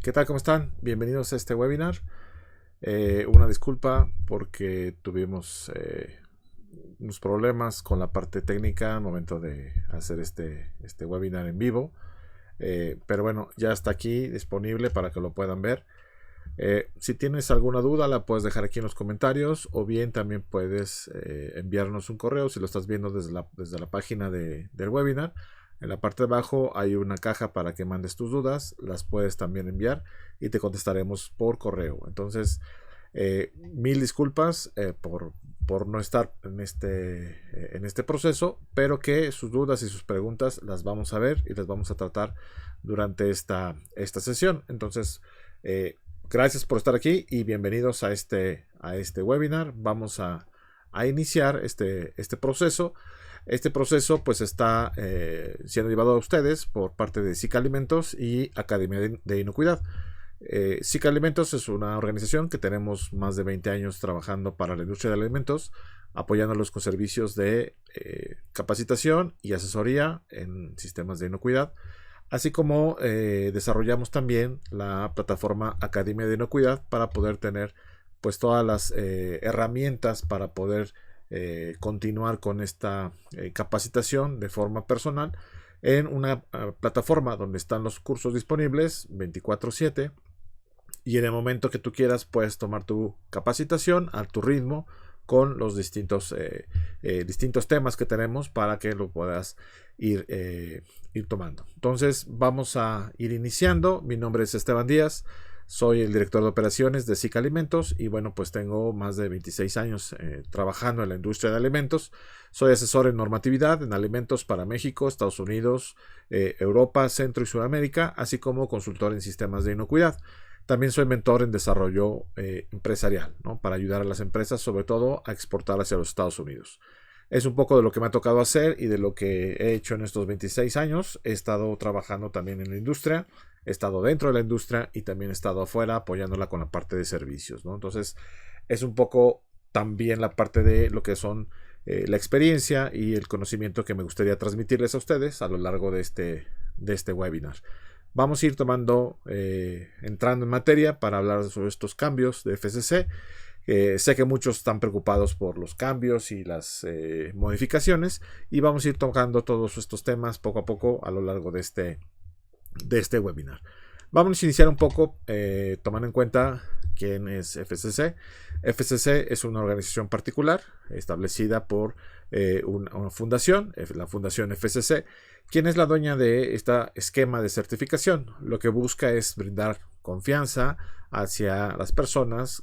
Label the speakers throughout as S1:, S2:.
S1: ¿Qué tal? ¿Cómo están? Bienvenidos a este webinar. Una disculpa porque tuvimos unos problemas con la parte técnica al momento de hacer este webinar en vivo. Pero bueno, ya está aquí disponible para que lo puedan ver. Si tienes alguna duda la puedes dejar aquí en los comentarios, o bien también puedes enviarnos un correo si lo estás viendo desde la página del webinar. En la parte de abajo hay una caja para que mandes tus dudas, las puedes también enviar y te contestaremos por correo. Entonces, mil disculpas por no estar en este proceso, pero que sus dudas y sus preguntas las vamos a ver y las vamos a tratar durante esta sesión. Entonces, gracias por estar aquí y bienvenidos a este webinar. Vamos a iniciar este proceso. Este proceso pues está siendo llevado a ustedes por parte de SIC Alimentos y Academia de Inocuidad. SIC Alimentos es una organización que tenemos más de 20 años trabajando para la industria de alimentos, apoyándolos con servicios de capacitación y asesoría en sistemas de inocuidad, así como desarrollamos también la plataforma Academia de Inocuidad para poder tener pues todas las herramientas para poder continuar con esta capacitación de forma personal en una plataforma donde están los cursos disponibles 24/7, y en el momento que tú quieras puedes tomar tu capacitación a tu ritmo con los distintos temas que tenemos para que lo puedas ir tomando. Entonces vamos a ir iniciando. Mi nombre es Esteban Díaz, soy el director de operaciones de SIC Alimentos y bueno, pues tengo más de 26 años trabajando en la industria de alimentos. Soy asesor en normatividad en alimentos para México, Estados Unidos, Europa, Centro y Sudamérica, así como consultor en sistemas de inocuidad. También soy mentor en desarrollo empresarial, ¿no? Para ayudar a las empresas, sobre todo, a exportar hacia los Estados Unidos. Es un poco de lo que me ha tocado hacer y de lo que he hecho en estos 26 años. He estado trabajando también en la industria, he estado dentro de la industria y también he estado afuera apoyándola con la parte de servicios, ¿no? Entonces, es un poco también la parte de lo que son la experiencia y el conocimiento que me gustaría transmitirles a ustedes a lo largo de este webinar. Vamos a ir entrando en materia para hablar sobre estos cambios de FCC. Sé que muchos están preocupados por los cambios y las modificaciones, y vamos a ir tocando todos estos temas poco a poco a lo largo de este webinar. Vamos a iniciar un poco tomando en cuenta quién es FCC. FCC es una organización particular establecida por una fundación, la Fundación FCC, quien es la dueña de este esquema de certificación. Lo que busca es brindar confianza hacia las personas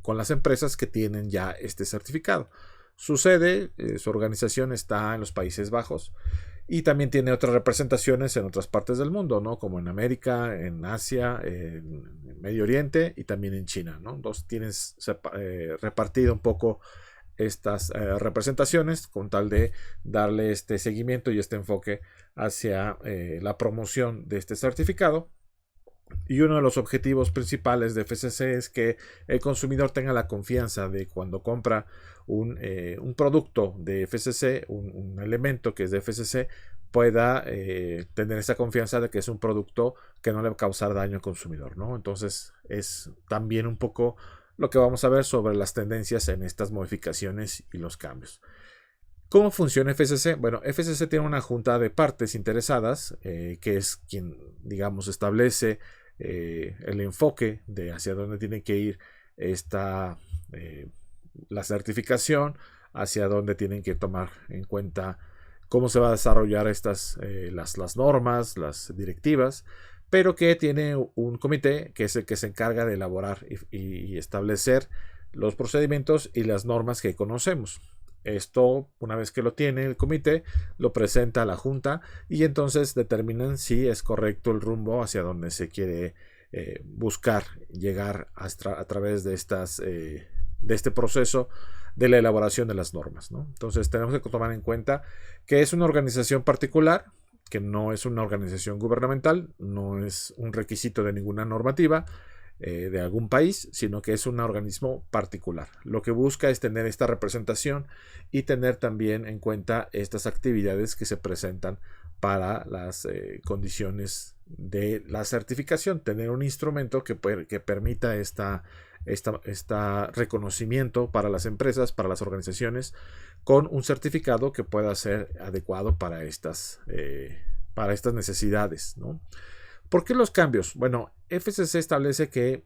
S1: con las empresas que tienen ya este certificado. Su sede, su organización está en los Países Bajos y también tiene otras representaciones en otras partes del mundo, ¿no? Como en América, en Asia, en Medio Oriente y también en China, ¿no? Entonces tienes repartido un poco estas representaciones con tal de darle este seguimiento y este enfoque hacia la promoción de este certificado. Y uno de los objetivos principales de FCC es que el consumidor tenga la confianza de cuando compra un producto de FCC, un elemento que es de FCC, pueda tener esa confianza de que es un producto que no le va a causar daño al consumidor, ¿no? Entonces es también un poco lo que vamos a ver sobre las tendencias en estas modificaciones y los cambios. ¿Cómo funciona FCC? Bueno, FCC tiene una junta de partes interesadas, que es quien, digamos, establece el enfoque de hacia dónde tiene que ir la certificación, hacia dónde tienen que tomar en cuenta cómo se va a desarrollar las normas, las directivas, pero que tiene un comité que es el que se encarga de elaborar y establecer los procedimientos y las normas que conocemos. Esto, una vez que lo tiene el comité, lo presenta a la junta y entonces determinan si es correcto el rumbo hacia donde se quiere buscar llegar a través de este proceso de la elaboración de las normas, ¿no? Entonces tenemos que tomar en cuenta que es una organización particular, que no es una organización gubernamental, no es un requisito de ninguna normativa de algún país, sino que es un organismo particular. Lo que busca es tener esta representación y tener también en cuenta estas actividades que se presentan para las condiciones de la certificación, tener un instrumento que permita reconocimiento para las empresas, para las organizaciones, con un certificado que pueda ser adecuado para estas necesidades, ¿no? ¿Por qué los cambios? Bueno, FCC establece que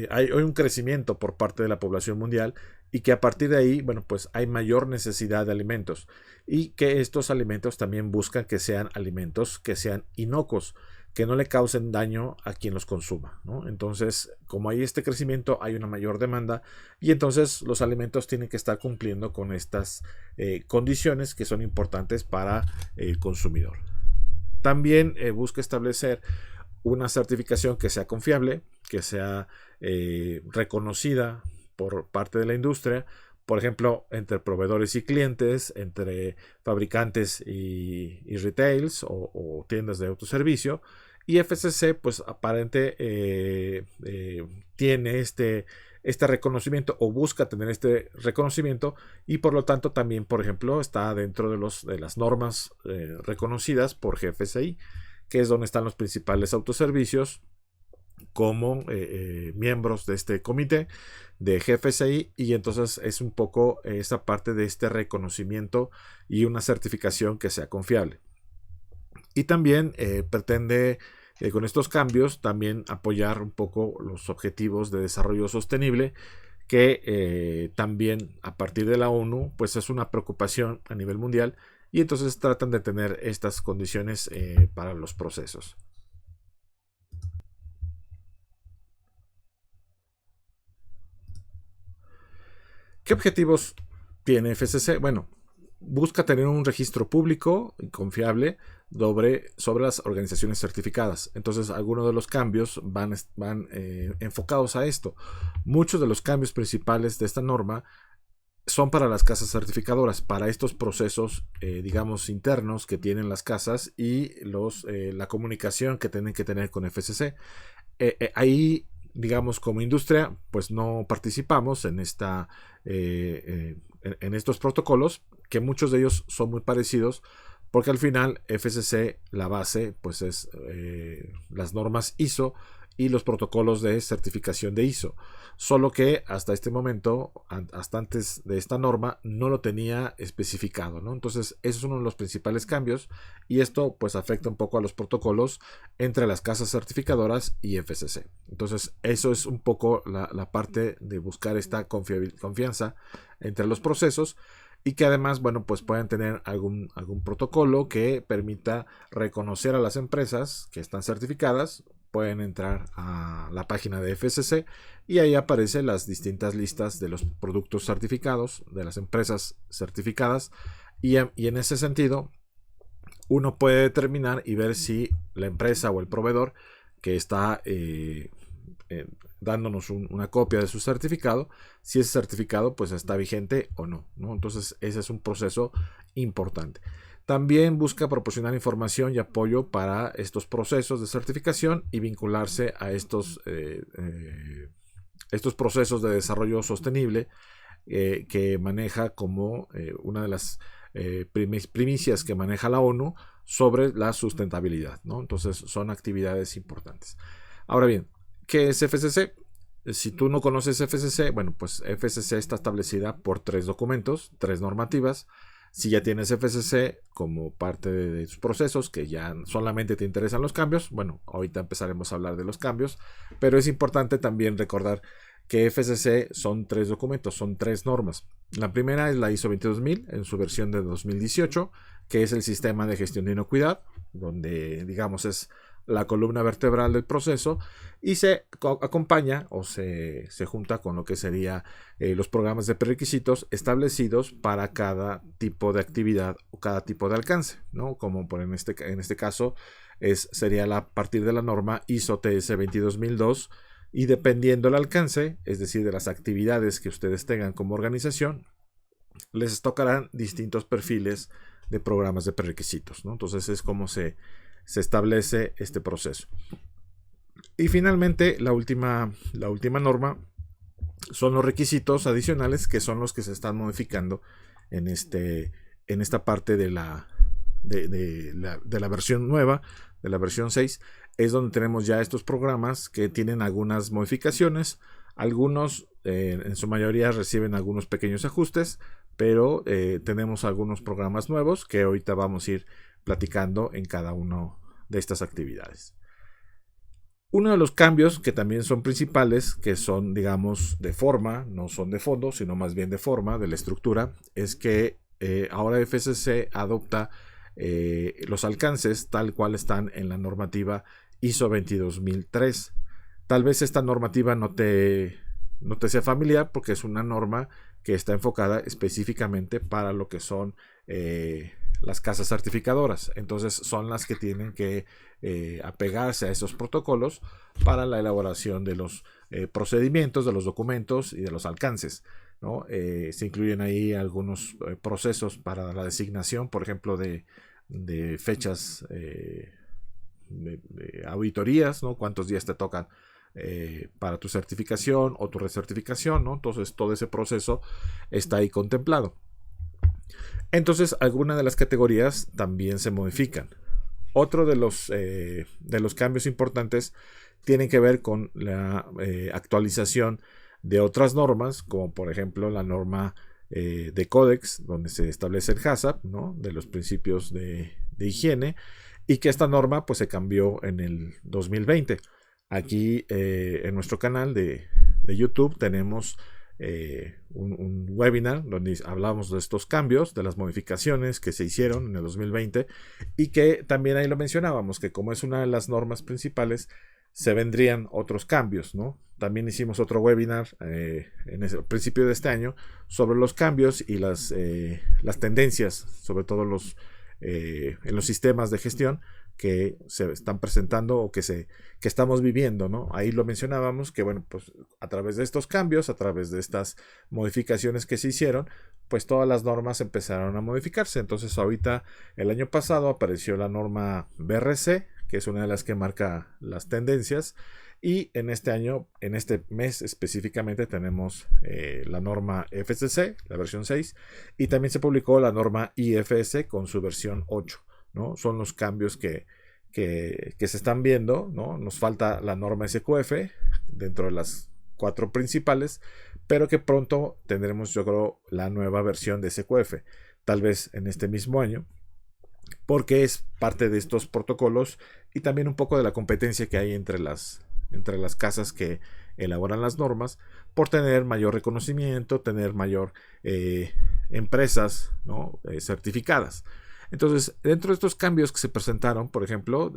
S1: hay un crecimiento por parte de la población mundial y que a partir de ahí, bueno, pues hay mayor necesidad de alimentos y que estos alimentos también buscan que sean alimentos que sean inocuos, que no le causen daño a quien los consuma, ¿no? Entonces, como hay este crecimiento, hay una mayor demanda y entonces los alimentos tienen que estar cumpliendo con estas condiciones que son importantes para el consumidor. También busca establecer una certificación que sea confiable, que sea reconocida por parte de la industria, por ejemplo, entre proveedores y clientes, entre fabricantes y retails o tiendas de autoservicio. Y FCC, pues aparente tiene este reconocimiento o busca tener este reconocimiento y por lo tanto también, por ejemplo, está dentro de las normas reconocidas por GFSI, que es donde están los principales autoservicios como miembros de este comité de GFSI, y entonces es un poco esa parte de este reconocimiento y una certificación que sea confiable. Y también pretende con estos cambios también apoyar un poco los objetivos de desarrollo sostenible, que también a partir de la ONU pues es una preocupación a nivel mundial, y entonces tratan de tener estas condiciones para los procesos. ¿Qué objetivos tiene FCC? Bueno, busca tener un registro público y confiable sobre las organizaciones certificadas. Entonces, algunos de los cambios van enfocados a esto. Muchos de los cambios principales de esta norma son para las casas certificadoras, para estos procesos, digamos, internos que tienen las casas y la comunicación que tienen que tener con FCC. Ahí, digamos, como industria, pues no participamos en estos protocolos, que muchos de ellos son muy parecidos, porque al final FCC, la base, pues es las normas ISO y los protocolos de certificación de ISO. Solo que hasta este momento, hasta antes de esta norma, no lo tenía especificado, ¿no? Entonces, eso es uno de los principales cambios, y esto pues afecta un poco a los protocolos entre las casas certificadoras y FCC. Entonces, eso es un poco la parte de buscar esta confianza entre los procesos, y que además, bueno, pues puedan tener algún protocolo que permita reconocer a las empresas que están certificadas. Pueden entrar a la página de FCC y ahí aparecen las distintas listas de los productos certificados, de las empresas certificadas, y en ese sentido uno puede determinar y ver si la empresa o el proveedor que está dándonos una copia de su certificado, si ese certificado pues está vigente o no, ¿no? Entonces ese es un proceso importante. También busca proporcionar información y apoyo para estos procesos de certificación y vincularse a estos procesos de desarrollo sostenible que maneja como una de las primicias que maneja la ONU sobre la sustentabilidad, ¿no? Entonces son actividades importantes. Ahora bien, ¿qué es FCC? Si tú no conoces FCC, bueno, pues FCC está establecida por 3 documentos, 3 normativas. Si ya tienes FCC como parte de tus procesos, que ya solamente te interesan los cambios, bueno, ahorita empezaremos a hablar de los cambios, pero es importante también recordar que FCC son 3 documentos, son 3 normas. La primera es la ISO 22000 en su versión de 2018, que es el sistema de gestión de inocuidad, donde digamos es la columna vertebral del proceso, y se acompaña o se junta con lo que sería los programas de prerequisitos establecidos para cada tipo de actividad o cada tipo de alcance, ¿no? Como en este caso sería a partir de la norma ISO TS 22002, y dependiendo del alcance, es decir, de las actividades que ustedes tengan como organización, les tocarán distintos perfiles de programas de prerequisitos, ¿no? Entonces es como se establece este proceso. Y finalmente, la última norma son los requisitos adicionales, que son los que se están modificando en esta parte de la de la versión nueva, de la versión 6, es donde tenemos ya estos programas que tienen algunas modificaciones. Algunos, en su mayoría, reciben algunos pequeños ajustes, pero tenemos algunos programas nuevos que ahorita vamos a ir platicando en cada una de estas actividades. Uno de los cambios que también son principales, que son, digamos, de forma, no son de fondo, sino más bien de forma, de la estructura, es que ahora FSC adopta los alcances tal cual están en la normativa ISO 22003. Tal vez esta normativa no te sea familiar porque es una norma que está enfocada específicamente para lo que son las casas certificadoras. Entonces son las que tienen que apegarse a esos protocolos para la elaboración de los procedimientos, de los documentos y de los alcances, ¿no? Se incluyen ahí algunos procesos para la designación, por ejemplo, de fechas de auditorías, ¿no? Cuántos días te tocan para tu certificación o tu recertificación, ¿no? Entonces todo ese proceso está ahí contemplado. Entonces algunas de las categorías también se modifican. Otro de los cambios importantes tienen que ver con la actualización de otras normas, como por ejemplo la norma de Codex, donde se establece el HACCP, ¿no? De los principios de higiene, y que esta norma pues se cambió en el 2020. Aquí en nuestro canal de YouTube tenemos un webinar donde hablamos de estos cambios, de las modificaciones que se hicieron en el 2020 y que también ahí lo mencionábamos, que como es una de las normas principales, se vendrían otros cambios, ¿no? También hicimos otro webinar en el principio de este año sobre los cambios y las tendencias, sobre todo en los sistemas de gestión que se están presentando o que estamos viviendo, ¿no? Ahí lo mencionábamos que, bueno, pues a través de estos cambios, a través de estas modificaciones que se hicieron, pues todas las normas empezaron a modificarse. Entonces ahorita, el año pasado apareció la norma BRC, que es una de las que marca las tendencias, y en este año, en este mes específicamente, tenemos la norma FSC, la versión 6, y también se publicó la norma IFS con su versión 8. ¿No? Son los cambios que se están viendo, ¿no? Nos falta la norma SQF dentro de las 4 principales, pero que pronto tendremos, yo creo, la nueva versión de SQF, tal vez en este mismo año, porque es parte de estos protocolos y también un poco de la competencia que hay entre las casas que elaboran las normas, por tener mayor reconocimiento, tener mayor empresas, ¿no? Certificadas. Entonces, dentro de estos cambios que se presentaron, por ejemplo,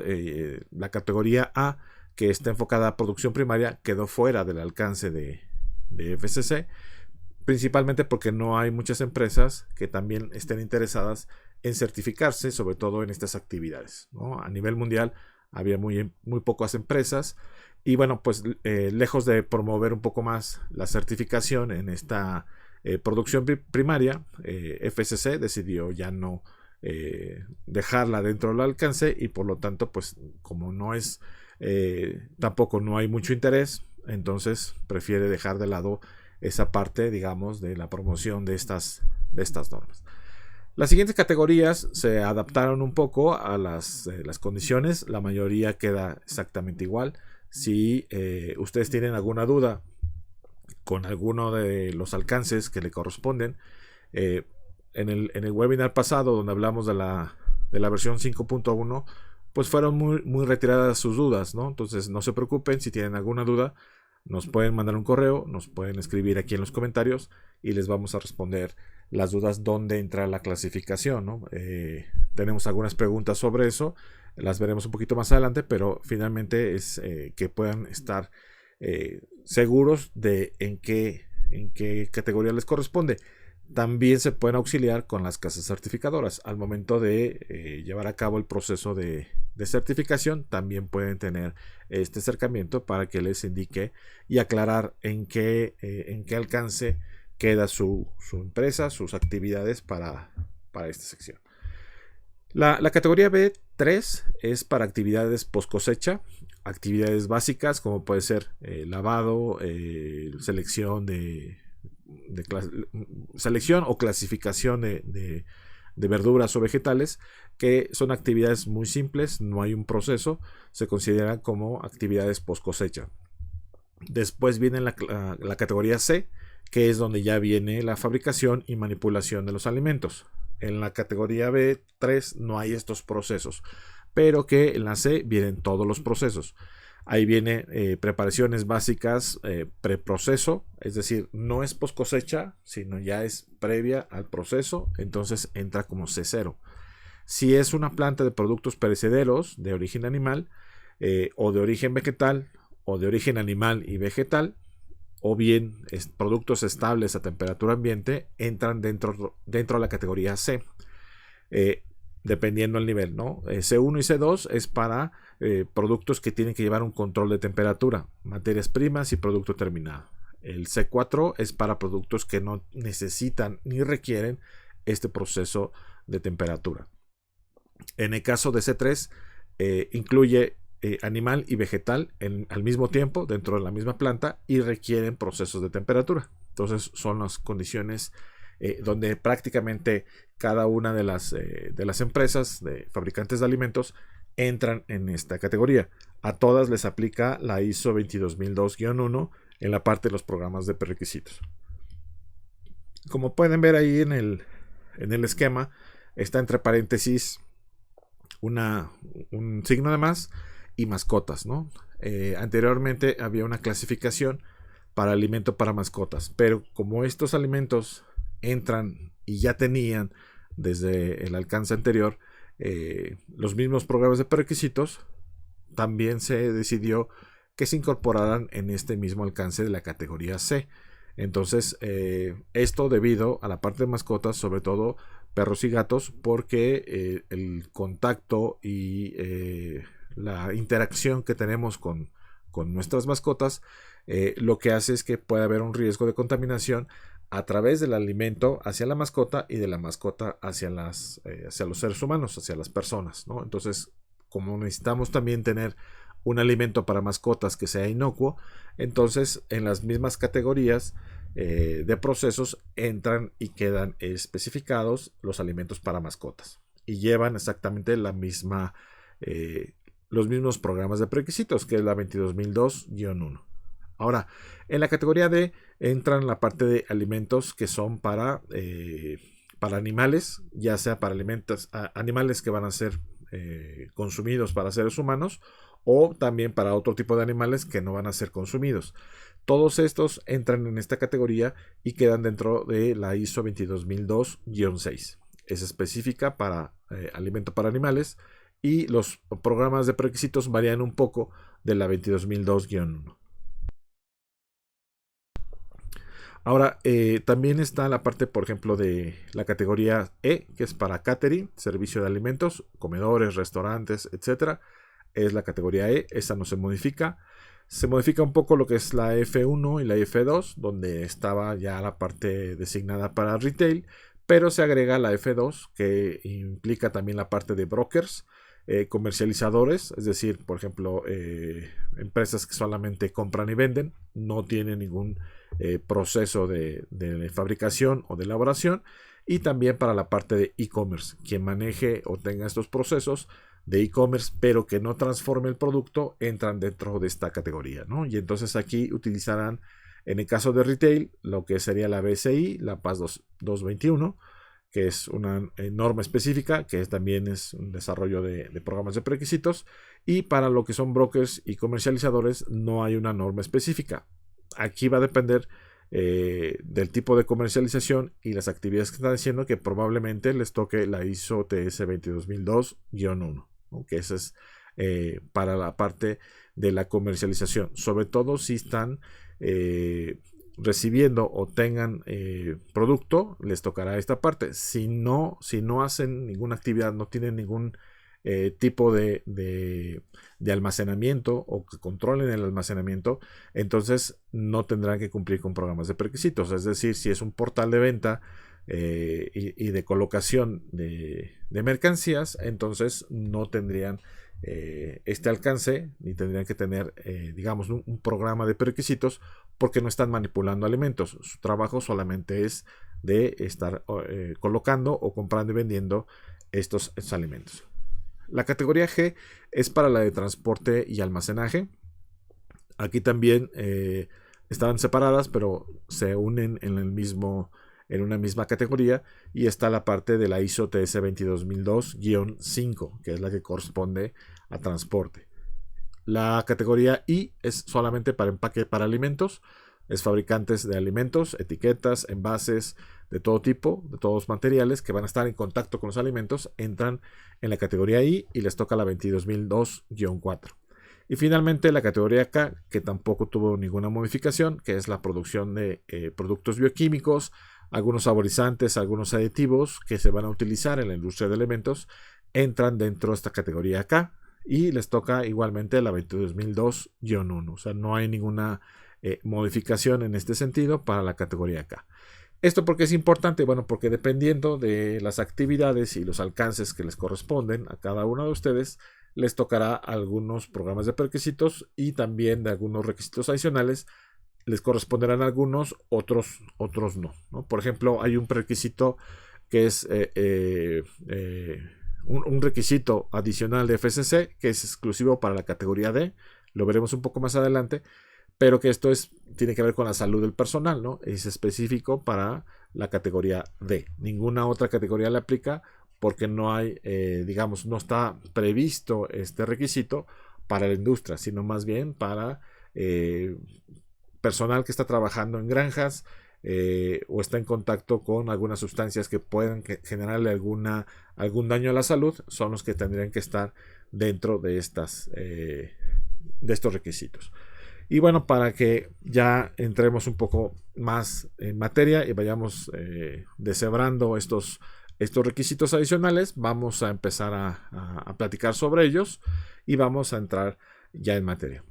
S1: la categoría A, que está enfocada a producción primaria, quedó fuera del alcance de FSC, principalmente porque no hay muchas empresas que también estén interesadas en certificarse, sobre todo en estas actividades, ¿no? A nivel mundial había muy pocas empresas y bueno, pues lejos de promover un poco más la certificación en esta producción primaria, FSC decidió ya no dejarla dentro del alcance y por lo tanto pues como no es tampoco no hay mucho interés, entonces prefiere dejar de lado esa parte, digamos, de la promoción de estas normas. Las siguientes categorías se adaptaron un poco a las condiciones, la mayoría queda exactamente igual. Si ustedes tienen alguna duda con alguno de los alcances que le corresponden, en el webinar pasado donde hablamos de la versión 5.1, pues fueron muy retiradas sus dudas, ¿no? Entonces no se preocupen, si tienen alguna duda, nos pueden mandar un correo, nos pueden escribir aquí en los comentarios y les vamos a responder las dudas dónde entra la clasificación, ¿no? Tenemos algunas preguntas sobre eso, las veremos un poquito más adelante, pero finalmente es que puedan estar seguros de en qué categoría les corresponde. También se pueden auxiliar con las casas certificadoras. Al momento de llevar a cabo el proceso de certificación, también pueden tener este acercamiento para que les indique y aclarar en qué alcance queda su empresa, sus actividades para esta sección. La categoría B3 es para actividades post cosecha, actividades básicas como puede ser lavado, selección selección o clasificación de de verduras o vegetales, que son actividades muy simples, no hay un proceso, se consideran como actividades post cosecha. Después viene la categoría C, que es donde ya viene la fabricación y manipulación de los alimentos. En la categoría B3 no hay estos procesos, pero que en la C vienen todos los procesos. Ahí viene preparaciones básicas, preproceso, es decir, no es post cosecha, sino ya es previa al proceso, entonces entra como C0. Si es una planta de productos perecederos de origen animal, o de origen vegetal, o de origen animal y vegetal, o bien productos estables a temperatura ambiente, entran dentro de la categoría C, dependiendo del nivel, ¿no? C1 y C2 es para productos que tienen que llevar un control de temperatura, materias primas y producto terminado. El C4 es para productos que no necesitan ni requieren este proceso de temperatura. En el caso de C3, incluye animal y vegetal al mismo tiempo dentro de la misma planta y requieren procesos de temperatura. Entonces son las condiciones donde prácticamente cada una de las empresas de fabricantes de alimentos entran en esta categoría. A todas les aplica la ISO 22002-1 en la parte de los programas de prerequisitos. Como pueden ver ahí en el esquema, está entre paréntesis un signo de más y mascotas, ¿no? Anteriormente había una clasificación para alimento para mascotas, pero como estos alimentos entran y ya tenían desde el alcance anterior los mismos programas de prerequisitos, también se decidió que se incorporaran en este mismo alcance de la categoría C. Entonces, esto debido a la parte de mascotas, sobre todo perros y gatos, porque el contacto y la interacción que tenemos con nuestras mascotas, lo que hace es que puede haber un riesgo de contaminación a través del alimento hacia la mascota y de la mascota hacia los seres humanos, hacia las personas, ¿no? Entonces, como necesitamos también tener un alimento para mascotas que sea inocuo, entonces en las mismas categorías de procesos entran y quedan especificados los alimentos para mascotas y llevan exactamente los mismos programas de prerequisitos, que es la 22002-1. Ahora, en la categoría D entran la parte de alimentos que son para animales, ya sea para animales que van a ser consumidos para seres humanos, o también para otro tipo de animales que no van a ser consumidos. Todos estos entran en esta categoría y quedan dentro de la ISO 22002-6. Es específica para alimento para animales y los programas de prerequisitos varían un poco de la 22002-1. Ahora, también está la parte, por ejemplo, de la categoría E, que es para catering, servicio de alimentos, comedores, restaurantes, etcétera. Es la categoría E, esa no se modifica. Se modifica un poco lo que es la F1 y la F2, donde estaba ya la parte designada para retail, pero se agrega la F2, que implica también la parte de brokers, comercializadores, es decir, por ejemplo, empresas que solamente compran y venden, no tienen ningún proceso de fabricación o de elaboración, y también para la parte de e-commerce, quien maneje o tenga estos procesos de e-commerce pero que no transforme el producto, entran dentro de esta categoría, ¿no? Y entonces aquí utilizarán, en el caso de retail, lo que sería la BSI, la PAS 221, que es una norma específica, que también es un desarrollo de programas de prerequisitos, y para lo que son brokers y comercializadores no hay una norma específica. Aquí va a depender del tipo de comercialización y las actividades que están haciendo, que probablemente les toque la ISO TS 22002-1, ¿no? Que esa es para la parte de la comercialización, sobre todo si están recibiendo o tengan producto, les tocará esta parte. Si no hacen ninguna actividad, no tienen ningún tipo de almacenamiento o que controlen el almacenamiento, entonces no tendrán que cumplir con programas de prerequisitos. Es decir, si es un portal de venta y de colocación de mercancías, entonces no tendrían este alcance ni tendrían que tener digamos un programa de prerequisitos, porque no están manipulando alimentos. Su trabajo solamente es de estar colocando o comprando y vendiendo estos alimentos. La categoría G es para la de transporte y almacenaje. Aquí también estaban separadas, pero se unen en una misma categoría, y está la parte de la ISO TS 22002-5, que es la que corresponde a transporte. La categoría I es solamente para empaque para alimentos, es fabricantes de alimentos, etiquetas, envases de todo tipo, de todos los materiales que van a estar en contacto con los alimentos, entran en la categoría I y les toca la 22002-4. Y finalmente la categoría K, que tampoco tuvo ninguna modificación, que es la producción de productos bioquímicos, algunos saborizantes, algunos aditivos que se van a utilizar en la industria de alimentos, entran dentro de esta categoría K y les toca igualmente la 22002-1. O sea, no hay ninguna modificación en este sentido para la categoría K. ¿Esto por qué es importante? Bueno, porque dependiendo de las actividades y los alcances que les corresponden a cada uno de ustedes, les tocará algunos programas de prerequisitos, y también de algunos requisitos adicionales les corresponderán algunos, otros no. Por ejemplo, hay un prerequisito que es un requisito adicional de FSC que es exclusivo para la categoría D, lo veremos un poco más adelante, pero que esto tiene que ver con la salud del personal, ¿no? Es específico para la categoría D. Ninguna otra categoría le aplica, porque no hay, no está previsto este requisito para la industria, sino más bien para personal que está trabajando en granjas o está en contacto con algunas sustancias que puedan generarle algún daño a la salud. Son los que tendrían que estar dentro de estos requisitos. Y bueno, para que ya entremos un poco más en materia y vayamos deshebrando estos requisitos adicionales, vamos a empezar a platicar sobre ellos y vamos a entrar ya en materia.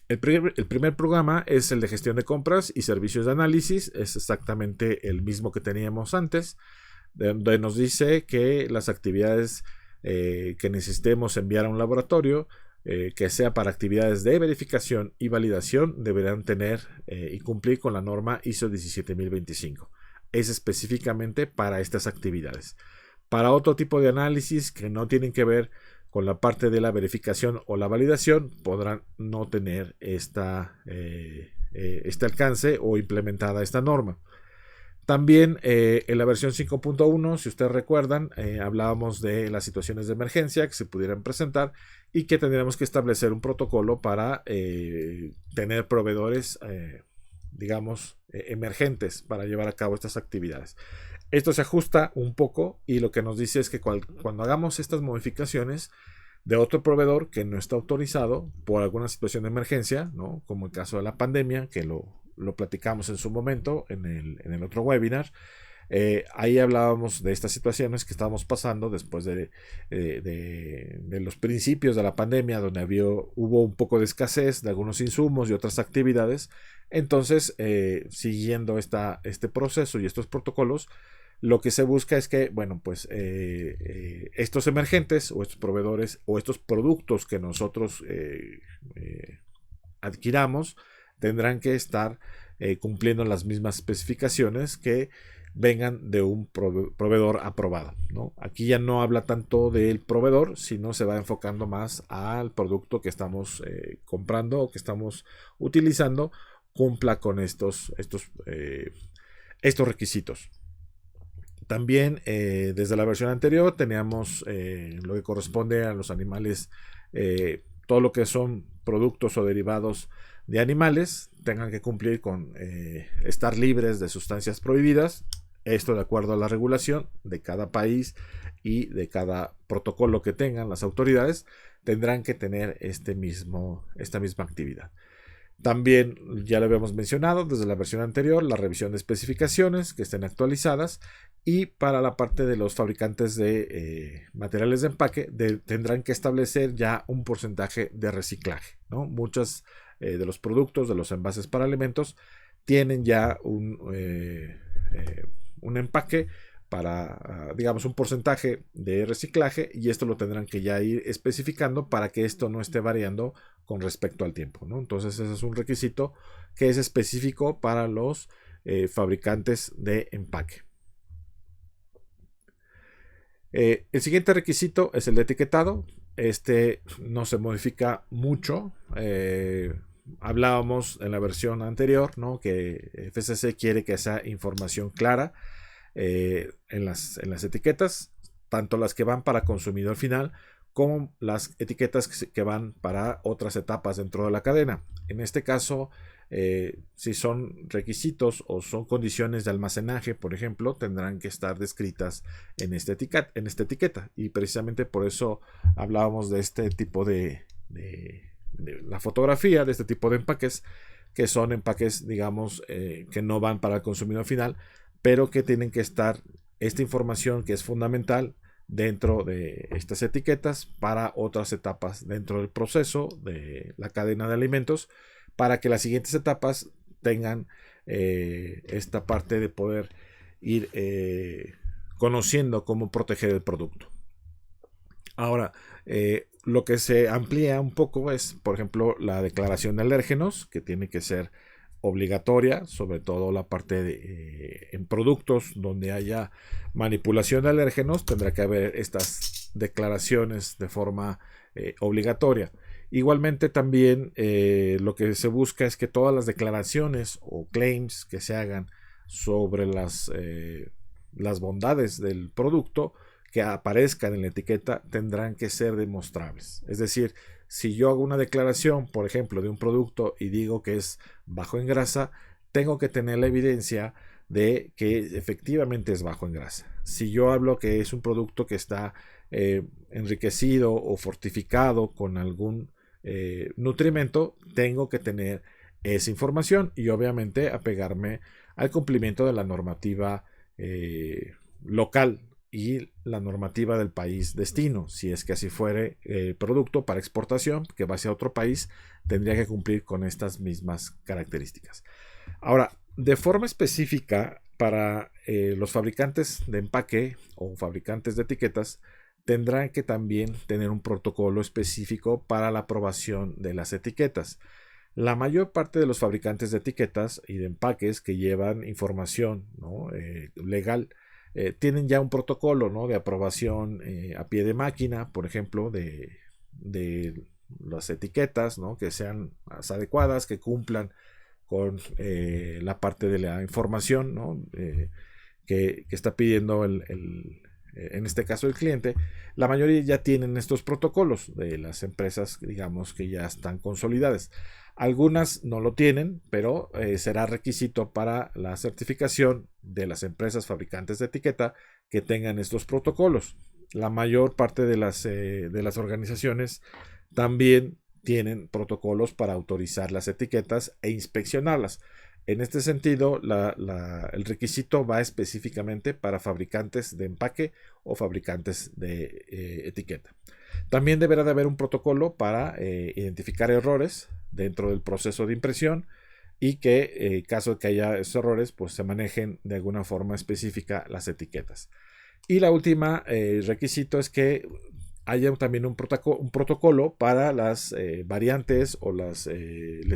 S1: El primer programa es el de gestión de compras y servicios de análisis. Es exactamente el mismo que teníamos antes, donde nos dice que las actividades que necesitemos enviar a un laboratorio, que sea para actividades de verificación y validación, deberán tener y cumplir con la norma ISO 17025. Es específicamente para estas actividades. Para otro tipo de análisis que no tienen que ver con la parte de la verificación o la validación, podrán no tener este alcance o implementada esta norma. También en la versión 5.1, si ustedes recuerdan, hablábamos de las situaciones de emergencia que se pudieran presentar y que tendríamos que establecer un protocolo para tener proveedores, emergentes para llevar a cabo estas actividades. Esto se ajusta un poco y lo que nos dice es que cuando hagamos estas modificaciones de otro proveedor que no está autorizado por alguna situación de emergencia, ¿no? Como el caso de la pandemia, que lo platicamos en su momento en el otro webinar, ahí hablábamos de estas situaciones que estábamos pasando después de los principios de la pandemia, donde hubo un poco de escasez de algunos insumos y otras actividades. Entonces, siguiendo este proceso y estos protocolos, lo que se busca es que, estos emergentes o estos proveedores o estos productos que nosotros adquiramos tendrán que estar cumpliendo las mismas especificaciones que vengan de un proveedor aprobado, ¿no? Aquí ya no habla tanto del proveedor, sino se va enfocando más al producto que estamos comprando o que estamos utilizando, cumpla con estos requisitos. También desde la versión anterior teníamos lo que corresponde a los animales, todo lo que son productos o derivados de animales tengan que cumplir con estar libres de sustancias prohibidas. Esto de acuerdo a la regulación de cada país y de cada protocolo que tengan las autoridades, tendrán que tener esta misma actividad. También ya lo habíamos mencionado desde la versión anterior, la revisión de especificaciones que estén actualizadas, y para la parte de los fabricantes de materiales de empaque tendrán que establecer ya un porcentaje de reciclaje, ¿no? Muchos de los productos, de los envases para alimentos, tienen ya un empaque para, un porcentaje de reciclaje, y esto lo tendrán que ya ir especificando para que esto no esté variando con respecto al tiempo, ¿no? Entonces ese es un requisito que es específico para los fabricantes de empaque. El siguiente requisito es el de etiquetado. Este no se modifica mucho. Hablábamos en la versión anterior, ¿no?, que FSC quiere que sea información clara en las etiquetas, tanto las que van para consumidor final como las etiquetas que van para otras etapas dentro de la cadena. En este caso, si son requisitos o son condiciones de almacenaje, por ejemplo, tendrán que estar descritas en esta etiqueta. Y precisamente por eso hablábamos de este tipo de la fotografía, de este tipo de empaques, que son empaques, digamos, que no van para el consumidor final, pero que tienen que estar esta información que es fundamental dentro de estas etiquetas para otras etapas dentro del proceso de la cadena de alimentos, para que las siguientes etapas tengan esta parte de poder ir conociendo cómo proteger el producto. Ahora, lo que se amplía un poco es, por ejemplo, la declaración de alérgenos, que tiene que ser obligatoria, sobre todo la parte de en productos donde haya manipulación de alérgenos, tendrá que haber estas declaraciones de forma obligatoria. Igualmente también lo que se busca es que todas las declaraciones o claims que se hagan sobre las bondades del producto que aparezcan en la etiqueta tendrán que ser demostrables. Es decir, si yo hago una declaración, por ejemplo, de un producto y digo que es bajo en grasa, tengo que tener la evidencia de que efectivamente es bajo en grasa. Si yo hablo que es un producto que está enriquecido o fortificado con algún nutrimento, tengo que tener esa información y obviamente apegarme al cumplimiento de la normativa local y la normativa del país destino. Si es que así fuere el producto para exportación que va hacia otro país, tendría que cumplir con estas mismas características. Ahora, de forma específica para los fabricantes de empaque o fabricantes de etiquetas, tendrán que también tener un protocolo específico para la aprobación de las etiquetas. La mayor parte de los fabricantes de etiquetas y de empaques que llevan información, ¿no?, legal, tienen ya un protocolo, ¿no?, de aprobación a pie de máquina, por ejemplo, de las etiquetas, ¿no?, que sean adecuadas, que cumplan con la parte de la información, ¿no?, que está pidiendo en este caso el cliente. La mayoría ya tienen estos protocolos de las empresas, digamos, que ya están consolidadas. Algunas no lo tienen, pero será requisito para la certificación de las empresas fabricantes de etiqueta que tengan estos protocolos. La mayor parte de las organizaciones también tienen protocolos para autorizar las etiquetas e inspeccionarlas. En este sentido, el requisito va específicamente para fabricantes de empaque o fabricantes de etiqueta. También deberá de haber un protocolo para identificar errores dentro del proceso de impresión y que en caso de que haya esos errores, pues se manejen de alguna forma específica las etiquetas. Y la última requisito es que haya también un protocolo para las variantes o las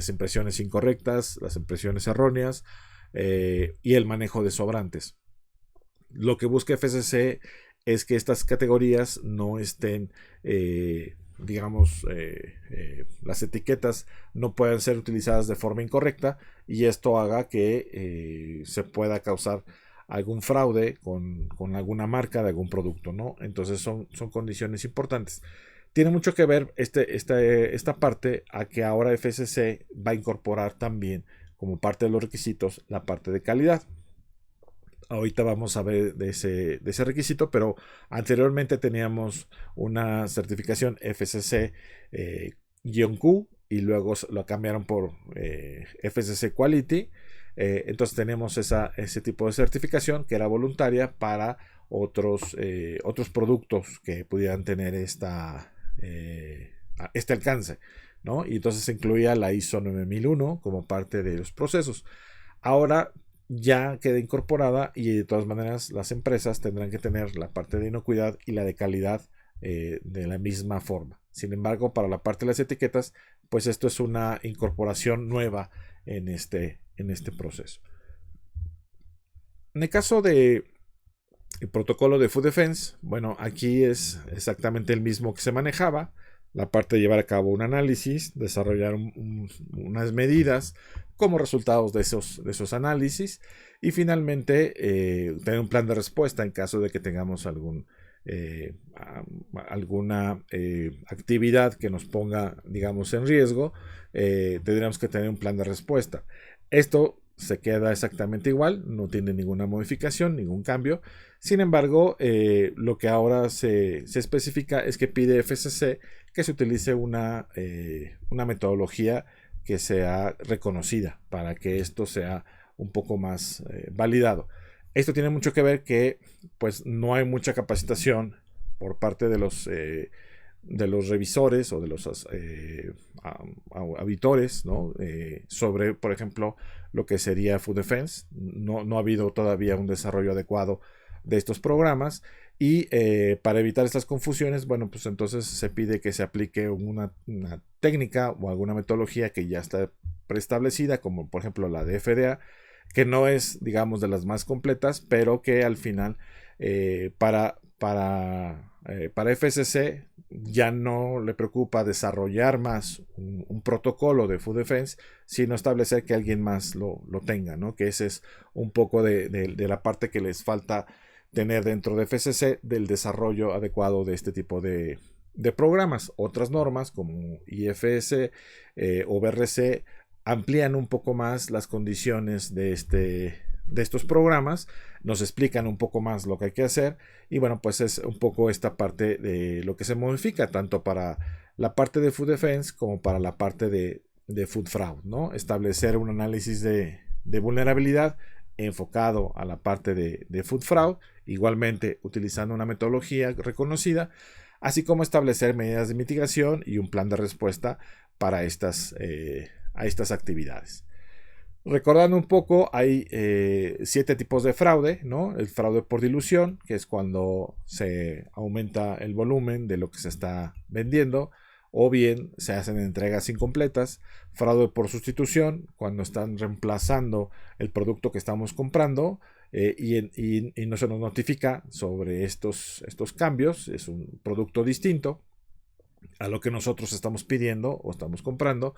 S1: impresiones incorrectas, las impresiones erróneas y el manejo de sobrantes. Lo que busca FSC es que estas categorías no estén, digamos, las etiquetas no puedan ser utilizadas de forma incorrecta y esto haga que se pueda causar algún fraude con alguna marca de algún producto, ¿no? Entonces son condiciones importantes. Tiene mucho que ver esta parte a que ahora FSC va a incorporar también como parte de los requisitos la parte de calidad. Ahorita vamos a ver de ese requisito, pero anteriormente teníamos una certificación FSC-Q y luego lo cambiaron por FSC Quality. Entonces tenemos ese tipo de certificación que era voluntaria para otros productos que pudieran tener este alcance, ¿no? Y entonces se incluía la ISO 9001 como parte de los procesos. Ahora ya queda incorporada y de todas maneras las empresas tendrán que tener la parte de inocuidad y la de calidad de la misma forma. Sin embargo, para la parte de las etiquetas, pues esto es una incorporación nueva en este proceso. En el caso de el protocolo de Food Defense, bueno, aquí es exactamente el mismo que se manejaba. La parte de llevar a cabo un análisis, desarrollar unas medidas como resultados de esos análisis y finalmente tener un plan de respuesta en caso de que tengamos alguna actividad que nos ponga, digamos, en riesgo. Tendríamos que tener un plan de respuesta. Esto se queda exactamente igual, no tiene ninguna modificación, ningún cambio. Sin embargo, lo que ahora se especifica es que pide FCC que se utilice una metodología que sea reconocida para que esto sea un poco más validado. Esto tiene mucho que ver que pues no hay mucha capacitación por parte de los revisores o de los auditores, ¿no? Sobre, por ejemplo, lo que sería Food Defense. No ha habido todavía un desarrollo adecuado de estos programas y para evitar estas confusiones, bueno, pues entonces se pide que se aplique una técnica o alguna metodología que ya está preestablecida, como por ejemplo la de FDA, que no es, digamos, de las más completas, pero que al final para FCC ya no le preocupa desarrollar más un protocolo de Food Defense, sino establecer que alguien más lo tenga, ¿no? Que ese es un poco de la parte que les falta tener dentro de FCC del desarrollo adecuado de este tipo de programas. Otras normas como IFS o BRC amplían un poco más las condiciones de estos programas, nos explican un poco más lo que hay que hacer y bueno, pues es un poco esta parte de lo que se modifica tanto para la parte de Food Defense como para la parte de Food Fraud, ¿no? Establecer un análisis de vulnerabilidad enfocado a la parte de Food Fraud, igualmente utilizando una metodología reconocida, así como establecer medidas de mitigación y un plan de respuesta para estas actividades. Recordando un poco, hay 7 tipos de fraude, ¿no? El fraude por dilución, que es cuando se aumenta el volumen de lo que se está vendiendo, o bien se hacen entregas incompletas. Fraude por sustitución, cuando están reemplazando el producto que estamos comprando y no se nos notifica sobre estos cambios, es un producto distinto a lo que nosotros estamos pidiendo o estamos comprando,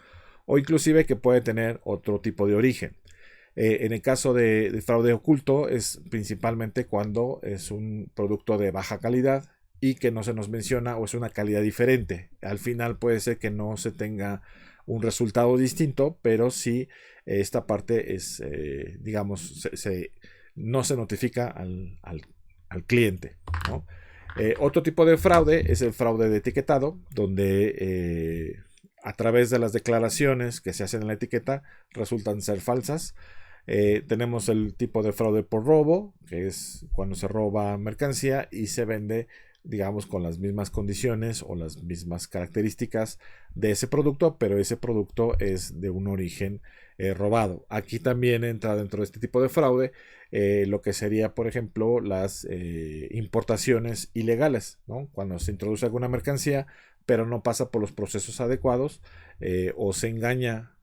S1: o inclusive que puede tener otro tipo de origen. En el caso de fraude oculto es principalmente cuando es un producto de baja calidad y que no se nos menciona o es una calidad diferente. Al final puede ser que no se tenga un resultado distinto, pero sí esta parte es, digamos, no se notifica al cliente, ¿no? Otro tipo de fraude es el fraude de etiquetado, donde a través de las declaraciones que se hacen en la etiqueta resultan ser falsas. Tenemos el tipo de fraude por robo, que es cuando se roba mercancía y se vende, digamos, con las mismas condiciones o las mismas características de ese producto, pero ese producto es de un origen robado. Aquí también entra dentro de este tipo de fraude lo que sería, por ejemplo, las importaciones ilegales, ¿no? Cuando se introduce alguna mercancía, pero no pasa por los procesos adecuados o se engaña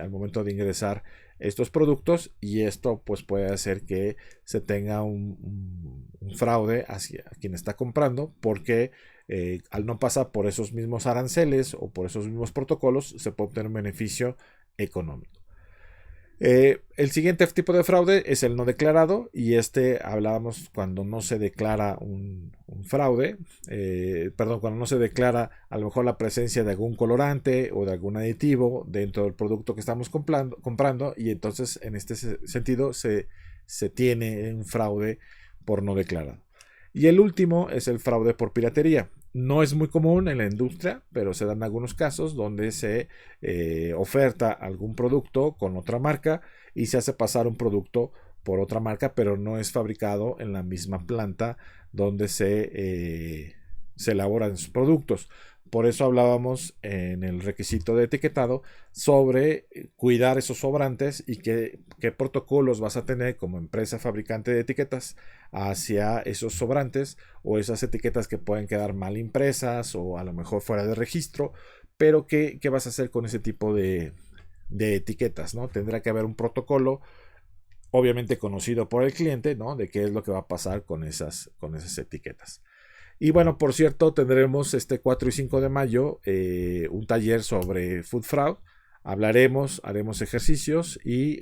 S1: al momento de ingresar estos productos y esto pues puede hacer que se tenga un fraude hacia quien está comprando porque al no pasar por esos mismos aranceles o por esos mismos protocolos se puede obtener un beneficio económico. El siguiente tipo de fraude es el no declarado y hablábamos cuando no se declara un fraude, cuando no se declara a lo mejor la presencia de algún colorante o de algún aditivo dentro del producto que estamos comprando y entonces en este sentido se tiene un fraude por no declarado. Y el último es el fraude por piratería. No es muy común en la industria, pero se dan algunos casos donde se oferta algún producto con otra marca y se hace pasar un producto por otra marca, pero no es fabricado en la misma planta donde se elaboran sus productos. Por eso hablábamos en el requisito de etiquetado sobre cuidar esos sobrantes y qué protocolos vas a tener como empresa fabricante de etiquetas hacia esos sobrantes o esas etiquetas que pueden quedar mal impresas o a lo mejor fuera de registro, pero qué vas a hacer con ese tipo de etiquetas, ¿no? Tendrá que haber un protocolo obviamente conocido por el cliente, ¿no? De qué es lo que va a pasar con esas etiquetas. Y bueno, por cierto, tendremos este 4 y 5 de mayo un taller sobre food fraud. Haremos ejercicios y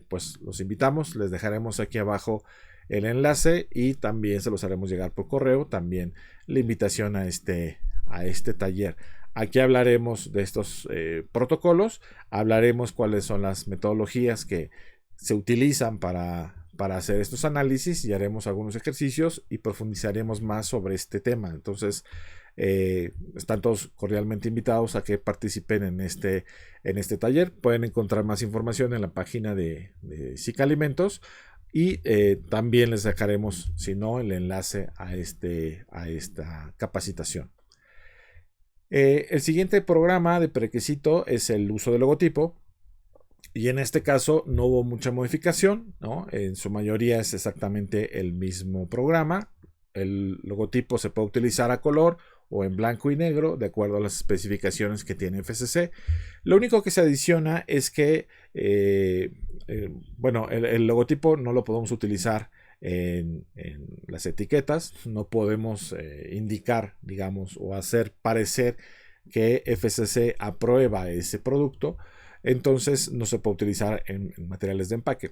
S1: pues los invitamos. Les dejaremos aquí abajo el enlace y también se los haremos llegar por correo. También la invitación a este taller. Aquí hablaremos de estos protocolos, hablaremos cuáles son las metodologías que se utilizan para hacer estos análisis y haremos algunos ejercicios y profundizaremos más sobre este tema. Entonces, están todos cordialmente invitados a que participen en este taller. Pueden encontrar más información en la página de SIC Alimentos y también les dejaremos, si no, el enlace a esta capacitación. El siguiente programa de prerequisito es el uso del logotipo. Y en este caso no hubo mucha modificación, ¿no? En su mayoría es exactamente el mismo programa. El logotipo se puede utilizar a color o en blanco y negro, de acuerdo a las especificaciones que tiene FCC. Lo único que se adiciona es que, bueno, el logotipo no lo podemos utilizar en las etiquetas. No podemos indicar, digamos, o hacer parecer que FCC aprueba ese producto. Entonces no se puede utilizar en materiales de empaque.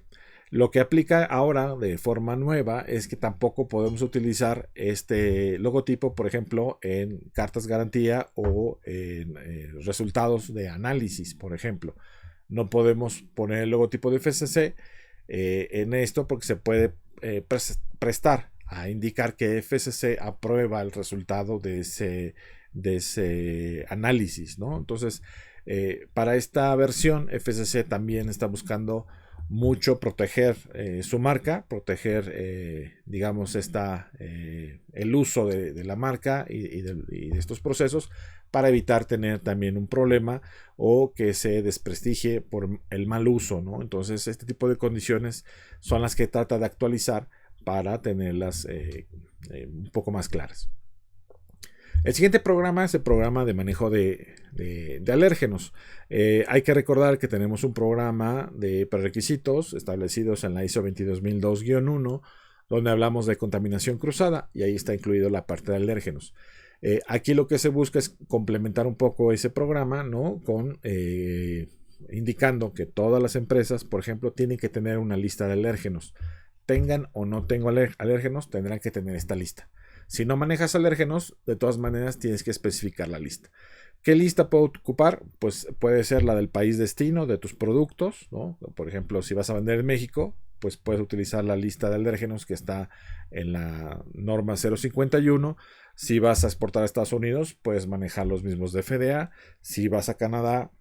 S1: Lo que aplica ahora de forma nueva es que tampoco podemos utilizar este logotipo, por ejemplo, en cartas garantía o en resultados de análisis, por ejemplo. No podemos poner el logotipo de FCC en esto porque se puede prestar a indicar que FCC aprueba el resultado de ese análisis, ¿no? Entonces, para esta versión, FCC también está buscando mucho proteger su marca, proteger, digamos, el uso de la marca y de estos procesos para evitar tener también un problema o que se desprestigie por el mal uso, ¿no? Entonces, este tipo de condiciones son las que trata de actualizar para tenerlas un poco más claras. El siguiente programa es el programa de manejo de alérgenos. Hay que recordar que tenemos un programa de prerequisitos establecidos en la ISO 22002-1, donde hablamos de contaminación cruzada y ahí está incluido la parte de alérgenos. Aquí lo que se busca es complementar un poco ese programa, ¿no? Con indicando que todas las empresas, por ejemplo, tienen que tener una lista de alérgenos. Tengan o no tengan alérgenos, tendrán que tener esta lista. Si no manejas alérgenos, de todas maneras tienes que especificar la lista. ¿Qué lista puedo ocupar? Pues puede ser la del país destino de tus productos, ¿no? Por ejemplo, si vas a vender en México, pues puedes utilizar la lista de alérgenos que está en la norma 051. Si vas a exportar a Estados Unidos, puedes manejar los mismos de FDA. Si vas a Canadá,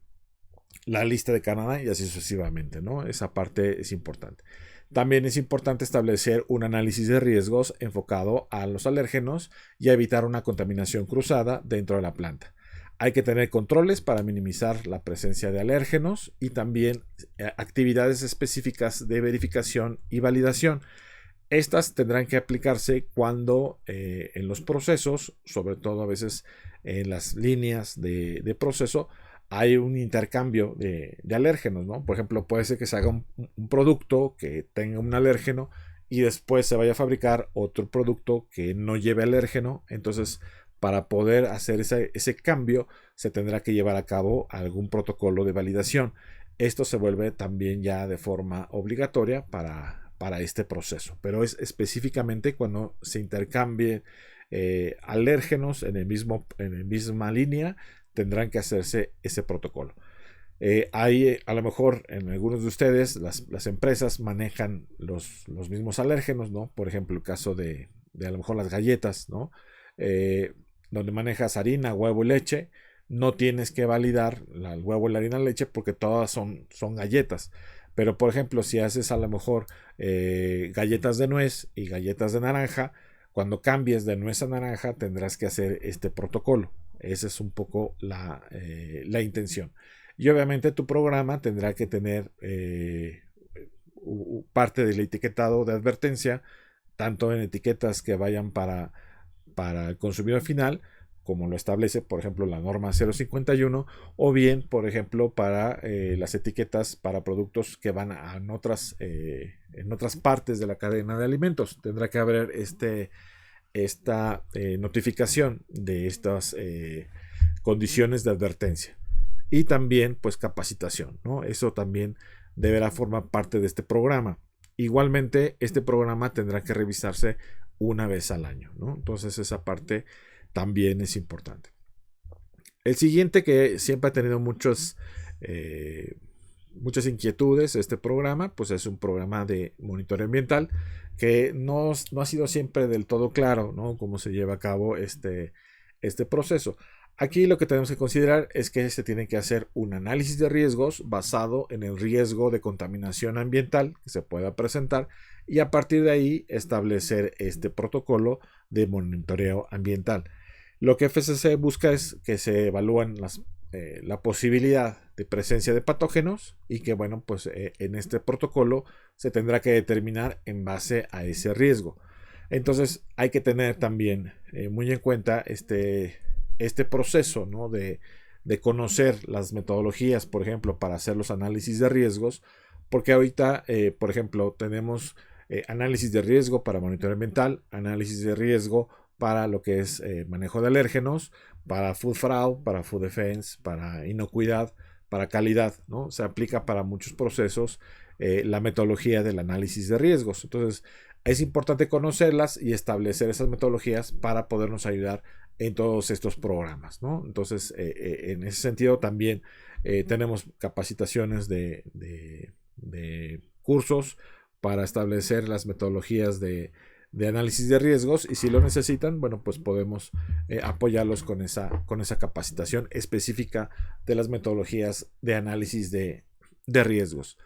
S1: la lista de Canadá y así sucesivamente, ¿no? Esa parte es importante. También es importante establecer un análisis de riesgos enfocado a los alérgenos y a evitar una contaminación cruzada dentro de la planta. Hay que tener controles para minimizar la presencia de alérgenos y también actividades específicas de verificación y validación. Estas tendrán que aplicarse cuando en los procesos, sobre todo a veces en las líneas de proceso, hay un intercambio de alérgenos, ¿no? Por ejemplo, puede ser que se haga un producto que tenga un alérgeno y después se vaya a fabricar otro producto que no lleve alérgeno. Entonces, para poder hacer ese cambio, se tendrá que llevar a cabo algún protocolo de validación. Esto se vuelve también ya de forma obligatoria para este proceso, pero es específicamente cuando se intercambie alérgenos en la misma línea, tendrán que hacerse ese protocolo. Hay a lo mejor en algunos de ustedes las empresas manejan los mismos alérgenos, ¿no? Por ejemplo, el caso de a lo mejor las galletas, ¿no? Donde manejas harina, huevo y leche, no tienes que validar el huevo, la harina, la leche porque todas son galletas. Pero por ejemplo, si haces a lo mejor galletas de nuez y galletas de naranja, cuando cambies de nuez a naranja tendrás que hacer este protocolo. Esa es un poco la intención. Y obviamente tu programa tendrá que tener parte del etiquetado de advertencia, tanto en etiquetas que vayan para el consumidor final, como lo establece, por ejemplo, la norma 051, o bien, por ejemplo, para las etiquetas para productos que van en otras partes de la cadena de alimentos. Tendrá que haber esta notificación de estas condiciones de advertencia. Y también, pues, capacitación, ¿no? Eso también deberá formar parte de este programa. Igualmente, este programa tendrá que revisarse una vez al año, ¿no? Entonces, esa parte también es importante. El siguiente, que siempre ha tenido muchas inquietudes, este programa, pues es un programa de monitoreo ambiental que no ha sido siempre del todo claro, ¿no? Cómo se lleva a cabo este proceso. Aquí lo que tenemos que considerar es que se tiene que hacer un análisis de riesgos basado en el riesgo de contaminación ambiental que se pueda presentar, y a partir de ahí establecer este protocolo de monitoreo ambiental. Lo que FCC busca es que se evalúen la posibilidad de presencia de patógenos, y que, bueno, pues en este protocolo se tendrá que determinar en base a ese riesgo. Entonces hay que tener también muy en cuenta este proceso, ¿no? de conocer las metodologías, por ejemplo, para hacer los análisis de riesgos, porque ahorita, por ejemplo, tenemos análisis de riesgo para monitoreo ambiental, análisis de riesgo para lo que es manejo de alérgenos, para food fraud, para food defense, para inocuidad, para calidad, ¿no? Se aplica para muchos procesos la metodología del análisis de riesgos. Entonces, es importante conocerlas y establecer esas metodologías para podernos ayudar en todos estos programas, ¿no? Entonces, en ese sentido también tenemos capacitaciones de cursos para establecer las metodologías de análisis de riesgos, y si lo necesitan, bueno, pues podemos apoyarlos con esa capacitación específica de las metodologías de análisis de riesgos.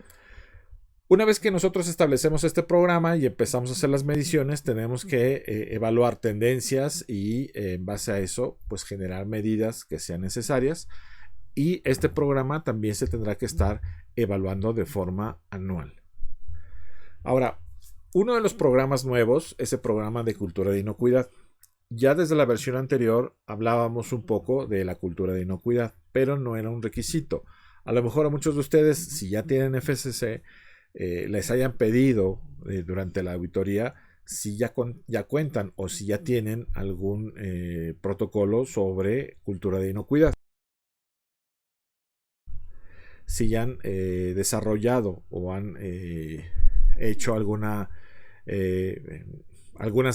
S1: Una vez que nosotros establecemos este programa y empezamos a hacer las mediciones, tenemos que evaluar tendencias y en base a eso, pues generar medidas que sean necesarias, y este programa también se tendrá que estar evaluando de forma anual. Ahora, uno de los programas nuevos es el programa de cultura de inocuidad. Ya desde la versión anterior hablábamos un poco de la cultura de inocuidad, pero no era un requisito. A lo mejor a muchos de ustedes, si ya tienen FCC, les hayan pedido durante la auditoría si ya cuentan o si ya tienen algún protocolo sobre cultura de inocuidad. Si ya han desarrollado o han hecho algunas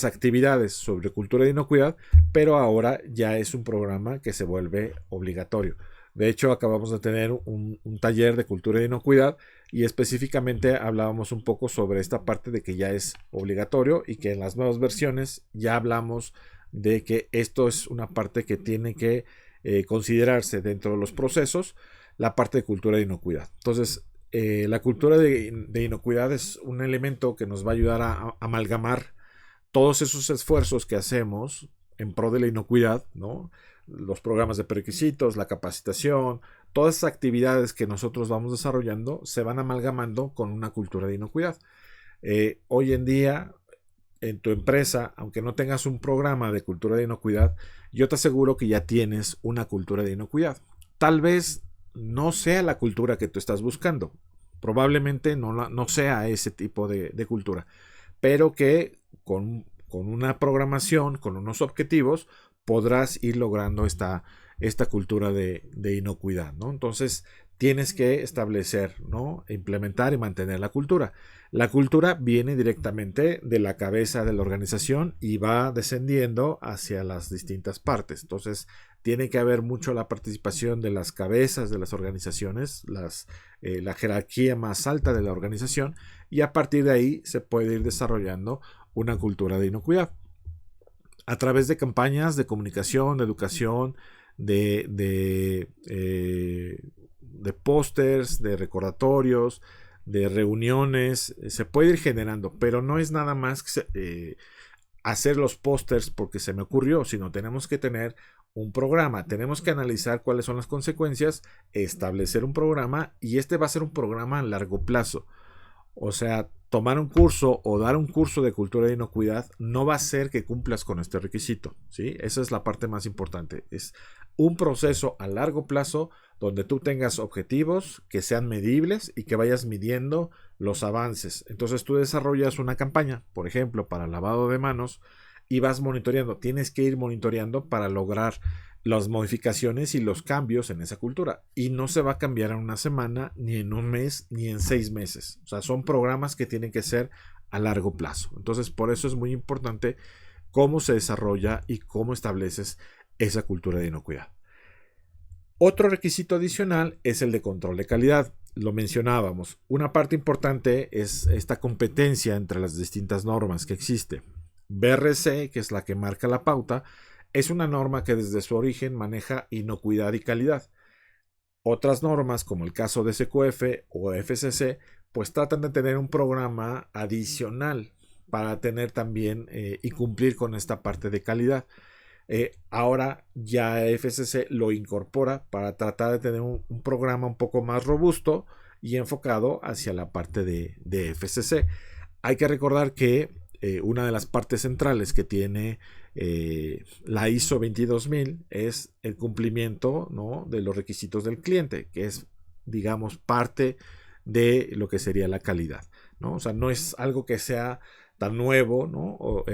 S1: actividades sobre cultura de inocuidad, pero ahora ya es un programa que se vuelve obligatorio. De hecho, acabamos de tener un taller de cultura de inocuidad, y específicamente hablábamos un poco sobre esta parte de que ya es obligatorio, y que en las nuevas versiones ya hablamos de que esto es una parte que tiene que considerarse dentro de los procesos, la parte de cultura de inocuidad. Entonces, la cultura de inocuidad es un elemento que nos va a ayudar a amalgamar todos esos esfuerzos que hacemos en pro de la inocuidad, ¿no? Los programas de prerequisitos, la capacitación, todas esas actividades que nosotros vamos desarrollando se van amalgamando con una cultura de inocuidad. Hoy en día, en tu empresa, aunque no tengas un programa de cultura de inocuidad, yo te aseguro que ya tienes una cultura de inocuidad. Tal vez no sea la cultura que tú estás buscando, probablemente no sea ese tipo de cultura, pero que con una programación, con unos objetivos, podrás ir logrando esta cultura de inocuidad, ¿no? Entonces tienes que establecer, ¿no? Implementar y mantener la cultura. La cultura viene directamente de la cabeza de la organización y va descendiendo hacia las distintas partes. Entonces tiene que haber mucho la participación de las cabezas de las organizaciones, la jerarquía más alta de la organización, y a partir de ahí se puede ir desarrollando una cultura de inocuidad a través de campañas de comunicación, de educación, de pósters, de recordatorios, de reuniones. Se puede ir generando, pero no es nada más que hacer los pósters porque se me ocurrió, sino tenemos que tener un programa, tenemos que analizar cuáles son las consecuencias, establecer un programa, y este va a ser un programa a largo plazo. O sea, tomar un curso o dar un curso de cultura de inocuidad no va a hacer que cumplas con este requisito, ¿sí? Esa es la parte más importante. Es un proceso a largo plazo donde tú tengas objetivos que sean medibles y que vayas midiendo los avances. Entonces tú desarrollas una campaña, por ejemplo, para lavado de manos y vas monitoreando. Tienes que ir monitoreando para lograr las modificaciones y los cambios en esa cultura. Y no se va a cambiar en una semana, ni en un mes, ni en 6 meses. O sea, son programas que tienen que ser a largo plazo. Entonces, por eso es muy importante cómo se desarrolla y cómo estableces esa cultura de inocuidad. Otro requisito adicional es el de control de calidad. Lo mencionábamos. Una parte importante es esta competencia entre las distintas normas que existe. BRC, que es la que marca la pauta, es una norma que desde su origen maneja inocuidad y calidad. Otras normas, como el caso de SQF o FCC, pues tratan de tener un programa adicional para tener también y cumplir con esta parte de calidad. Ahora ya FCC lo incorpora para tratar de tener un programa un poco más robusto y enfocado hacia la parte de FCC. Hay que recordar que una de las partes centrales que tiene la ISO 22000 es el cumplimiento, ¿no?, de los requisitos del cliente, que es, digamos, parte de lo que sería la calidad, ¿no? O sea, no es algo que sea tan nuevo, ¿no?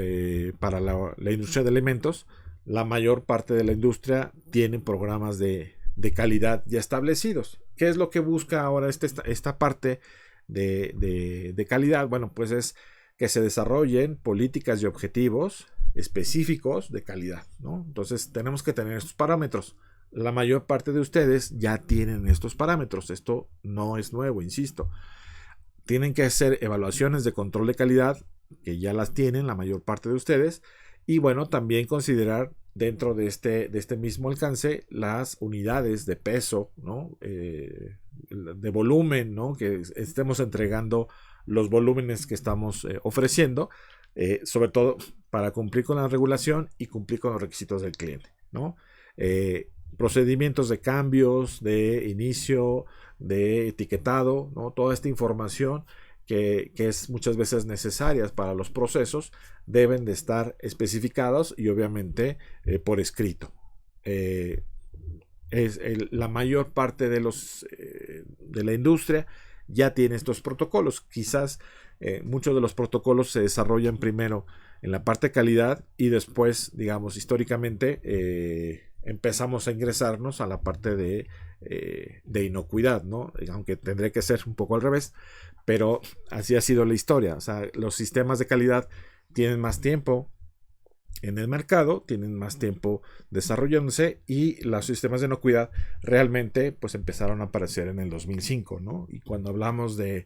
S1: Para la industria de alimentos. La mayor parte de la industria tiene programas de calidad ya establecidos. ¿Qué es lo que busca ahora esta parte de calidad? Bueno, pues es que se desarrollen políticas y objetivos específicos de calidad, ¿no? Entonces tenemos que tener estos parámetros. La mayor parte de ustedes ya tienen estos parámetros. Esto no es nuevo, insisto. Tienen que hacer evaluaciones de control de calidad, que ya las tienen la mayor parte de ustedes. Y bueno, también considerar dentro de este mismo alcance las unidades de peso, ¿no? De volumen, ¿no? Que estemos entregando los volúmenes que estamos ofreciendo, sobre todo para cumplir con la regulación y cumplir con los requisitos del cliente, ¿no? Procedimientos de cambios, de inicio, de etiquetado, ¿no? Toda esta información que es muchas veces necesarias para los procesos deben de estar especificados y obviamente por escrito. La mayor parte de la industria ya tiene estos protocolos. Quizás muchos de los protocolos se desarrollan primero en la parte de calidad y después, digamos, históricamente empezamos a ingresarnos a la parte de inocuidad, ¿no? Aunque tendría que ser un poco al revés, pero así ha sido la historia. O sea, los sistemas de calidad tienen más tiempo en el mercado, tienen más tiempo desarrollándose, y los sistemas de inocuidad realmente pues empezaron a aparecer en el 2005, ¿no? Y cuando hablamos de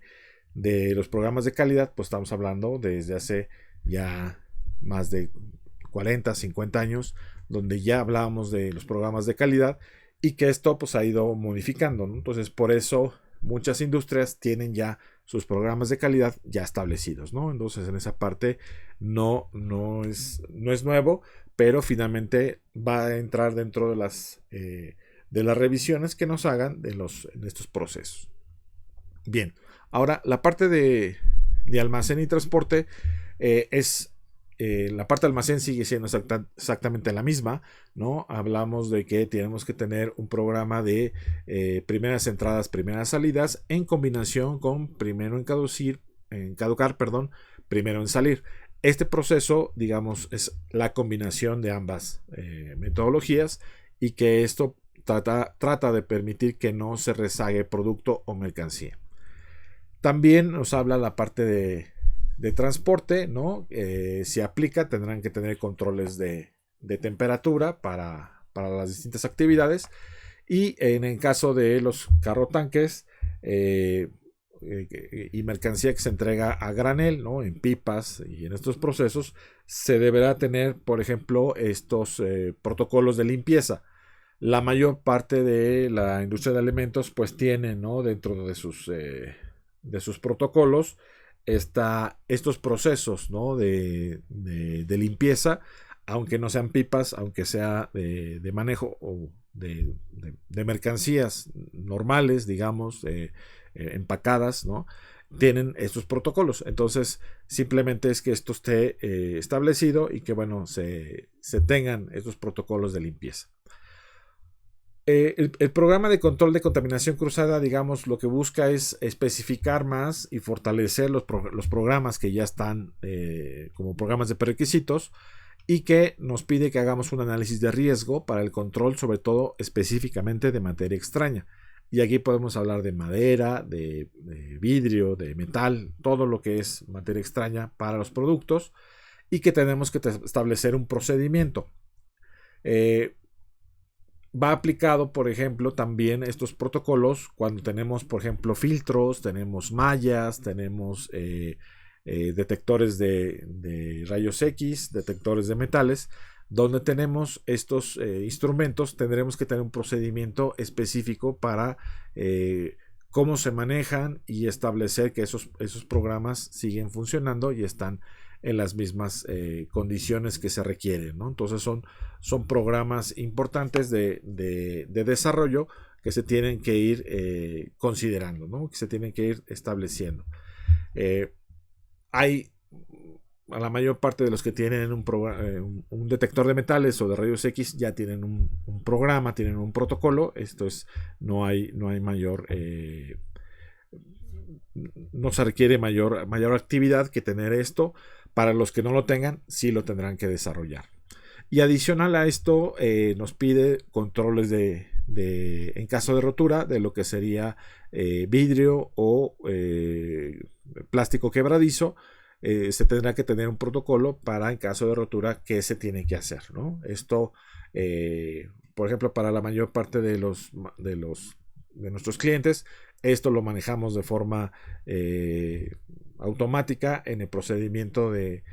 S1: los programas de calidad, pues estamos hablando desde hace ya más de 40, 50 años, donde ya hablábamos de los programas de calidad y que esto pues ha ido modificando, ¿no? Entonces, por eso muchas industrias tienen ya sus programas de calidad ya establecidos, ¿no? Entonces, en esa parte no es nuevo, pero finalmente va a entrar dentro de las revisiones que nos hagan en estos procesos. Bien, ahora la parte de almacén y transporte la parte de almacén sigue siendo exactamente la misma, ¿no? Hablamos de que tenemos que tener un programa de primeras entradas, primeras salidas, en combinación con primero en caducar, primero en salir. Este proceso, digamos, es la combinación de ambas metodologías, y que esto trata de permitir que no se rezague producto o mercancía. También nos habla la parte de transporte, ¿no? Si aplica, tendrán que tener controles de temperatura para las distintas actividades, y en el caso de los carrotanques y mercancía que se entrega a granel, ¿no?, en pipas y en estos procesos, se deberá tener, por ejemplo, estos protocolos de limpieza. La mayor parte de la industria de alimentos pues tiene, ¿no?, dentro de sus protocolos estos procesos, ¿no?, de limpieza, aunque no sean pipas, aunque sea de manejo o de mercancías normales, digamos, empacadas, ¿no? Tienen estos protocolos. Entonces, simplemente es que esto esté establecido y que, bueno, se tengan estos protocolos de limpieza. El programa de control de contaminación cruzada, digamos, lo que busca es especificar más y fortalecer los programas que ya están como programas de prerequisitos, y que nos pide que hagamos un análisis de riesgo para el control, sobre todo específicamente de materia extraña. Y aquí podemos hablar de madera, de vidrio, de metal, todo lo que es materia extraña para los productos, y que tenemos que establecer un procedimiento. Va aplicado, por ejemplo, también estos protocolos cuando tenemos, por ejemplo, filtros, tenemos mallas, tenemos detectores de rayos X, detectores de metales. Donde tenemos estos instrumentos, tendremos que tener un procedimiento específico para cómo se manejan y establecer que esos programas siguen funcionando y están en las mismas condiciones que se requieren, ¿no? Entonces son programas importantes de desarrollo que se tienen que ir considerando, ¿no? Que se tienen que ir estableciendo. Hay a la mayor parte de los que tienen un detector de metales o de rayos X ya tienen un programa, tienen un protocolo. Esto es, no hay mayor, no se requiere mayor actividad que tener esto. Para los que no lo tengan, sí lo tendrán que desarrollar. Y adicional a esto, nos pide controles en caso de rotura de lo que sería vidrio o plástico quebradizo. Se tendrá que tener un protocolo para, en caso de rotura, qué se tiene que hacer, ¿no? Esto, por ejemplo, para la mayor parte de nuestros clientes, esto lo manejamos de forma automática en el procedimiento de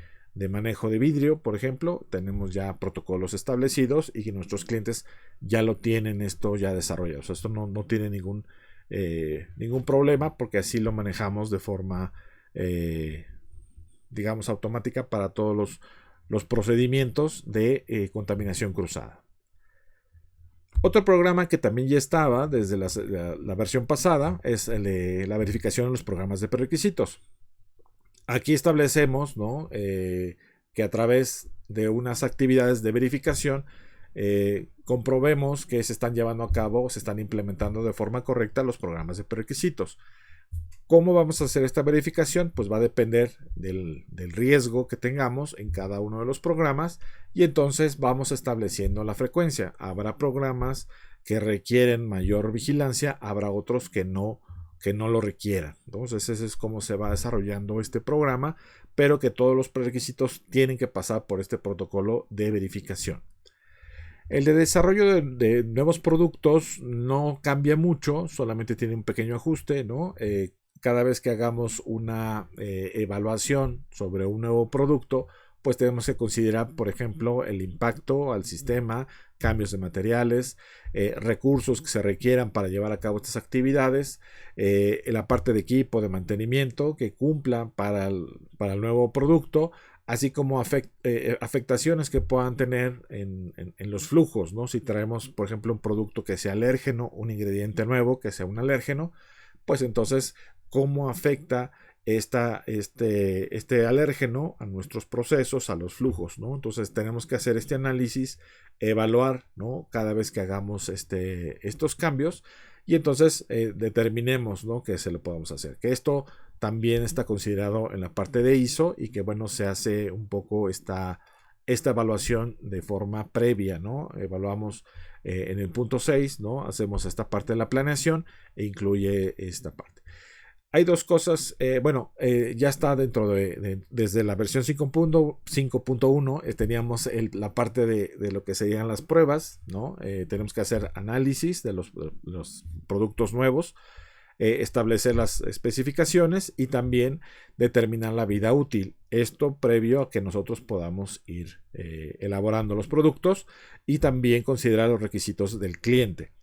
S1: manejo de vidrio. Por ejemplo, tenemos ya protocolos establecidos y que nuestros clientes ya lo tienen esto ya desarrollado. O sea, esto no tiene ningún problema, porque así lo manejamos de forma digamos automática para todos los procedimientos de contaminación cruzada. Otro programa que también ya estaba desde la versión pasada es el de la verificación de los programas de prerequisitos. Aquí establecemos, ¿no? Que a través de unas actividades de verificación comprobemos que se están llevando a cabo, se están implementando de forma correcta los programas de prerequisitos. ¿Cómo vamos a hacer esta verificación? Pues va a depender del riesgo que tengamos en cada uno de los programas, y entonces vamos estableciendo la frecuencia. Habrá programas que requieren mayor vigilancia, habrá otros que no lo requieran. Entonces ese es cómo se va desarrollando este programa, pero que todos los prerequisitos tienen que pasar por este protocolo de verificación. El de desarrollo de nuevos productos no cambia mucho, solamente tiene un pequeño ajuste, ¿no? Cada vez que hagamos una evaluación sobre un nuevo producto, pues tenemos que considerar, por ejemplo, el impacto al sistema, cambios de materiales, recursos que se requieran para llevar a cabo estas actividades, la parte de equipo de mantenimiento que cumpla para el nuevo producto, así como afectaciones que puedan tener en los flujos, ¿no? Si traemos, por ejemplo, un producto que sea alérgeno, un ingrediente nuevo que sea un alérgeno, pues entonces, ¿cómo afecta este alérgeno a nuestros procesos, a los flujos, ¿no? Entonces tenemos que hacer este análisis, evaluar, ¿no? Cada vez que hagamos estos cambios, y entonces determinemos, ¿no? Que se lo podamos hacer. Que esto también está considerado en la parte de ISO, y que, bueno, se hace un poco esta evaluación de forma previa, ¿no? Evaluamos en el punto 6, ¿no? Hacemos esta parte de la planeación e incluye esta parte. Hay dos cosas, ya está desde la versión 5.1 teníamos la parte de lo que serían las pruebas, ¿no? Tenemos que hacer análisis de los productos nuevos, establecer las especificaciones y también determinar la vida útil. Esto previo a que nosotros podamos ir elaborando los productos, y también considerar los requisitos del cliente.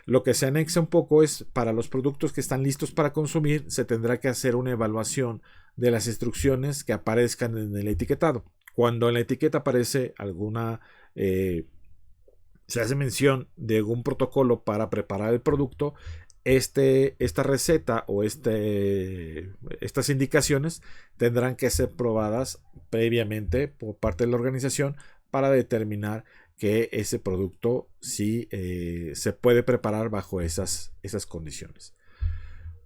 S1: Lo que se anexa un poco es, para los productos que están listos para consumir, se tendrá que hacer una evaluación de las instrucciones que aparezcan en el etiquetado. Cuando en la etiqueta aparece se hace mención de algún protocolo para preparar el producto, esta receta o estas indicaciones tendrán que ser probadas previamente por parte de la organización para determinar que ese producto sí se puede preparar bajo esas condiciones.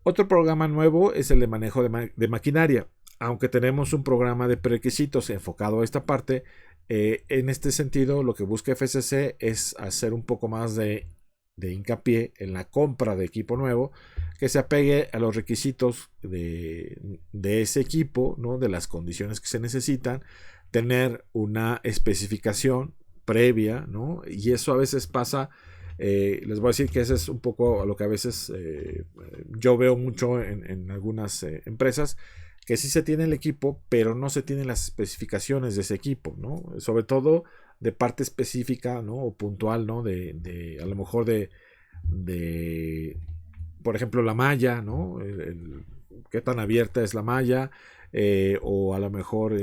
S1: Otro programa nuevo es el de manejo de maquinaria. Aunque tenemos un programa de prerequisitos enfocado a esta parte, en este sentido lo que busca FCC es hacer un poco más de hincapié en la compra de equipo nuevo, que se apegue a los requisitos de ese equipo, ¿no? De las condiciones que se necesitan, tener una especificación previa, ¿no? Y eso a veces pasa, les voy a decir que eso es un poco a lo que a veces yo veo mucho en algunas empresas, que sí se tiene el equipo, pero no se tienen las especificaciones de ese equipo, ¿no? Sobre todo de parte específica, ¿no? O puntual, ¿no? A lo mejor por ejemplo, la malla, ¿no? Qué tan abierta es la malla, o a lo mejor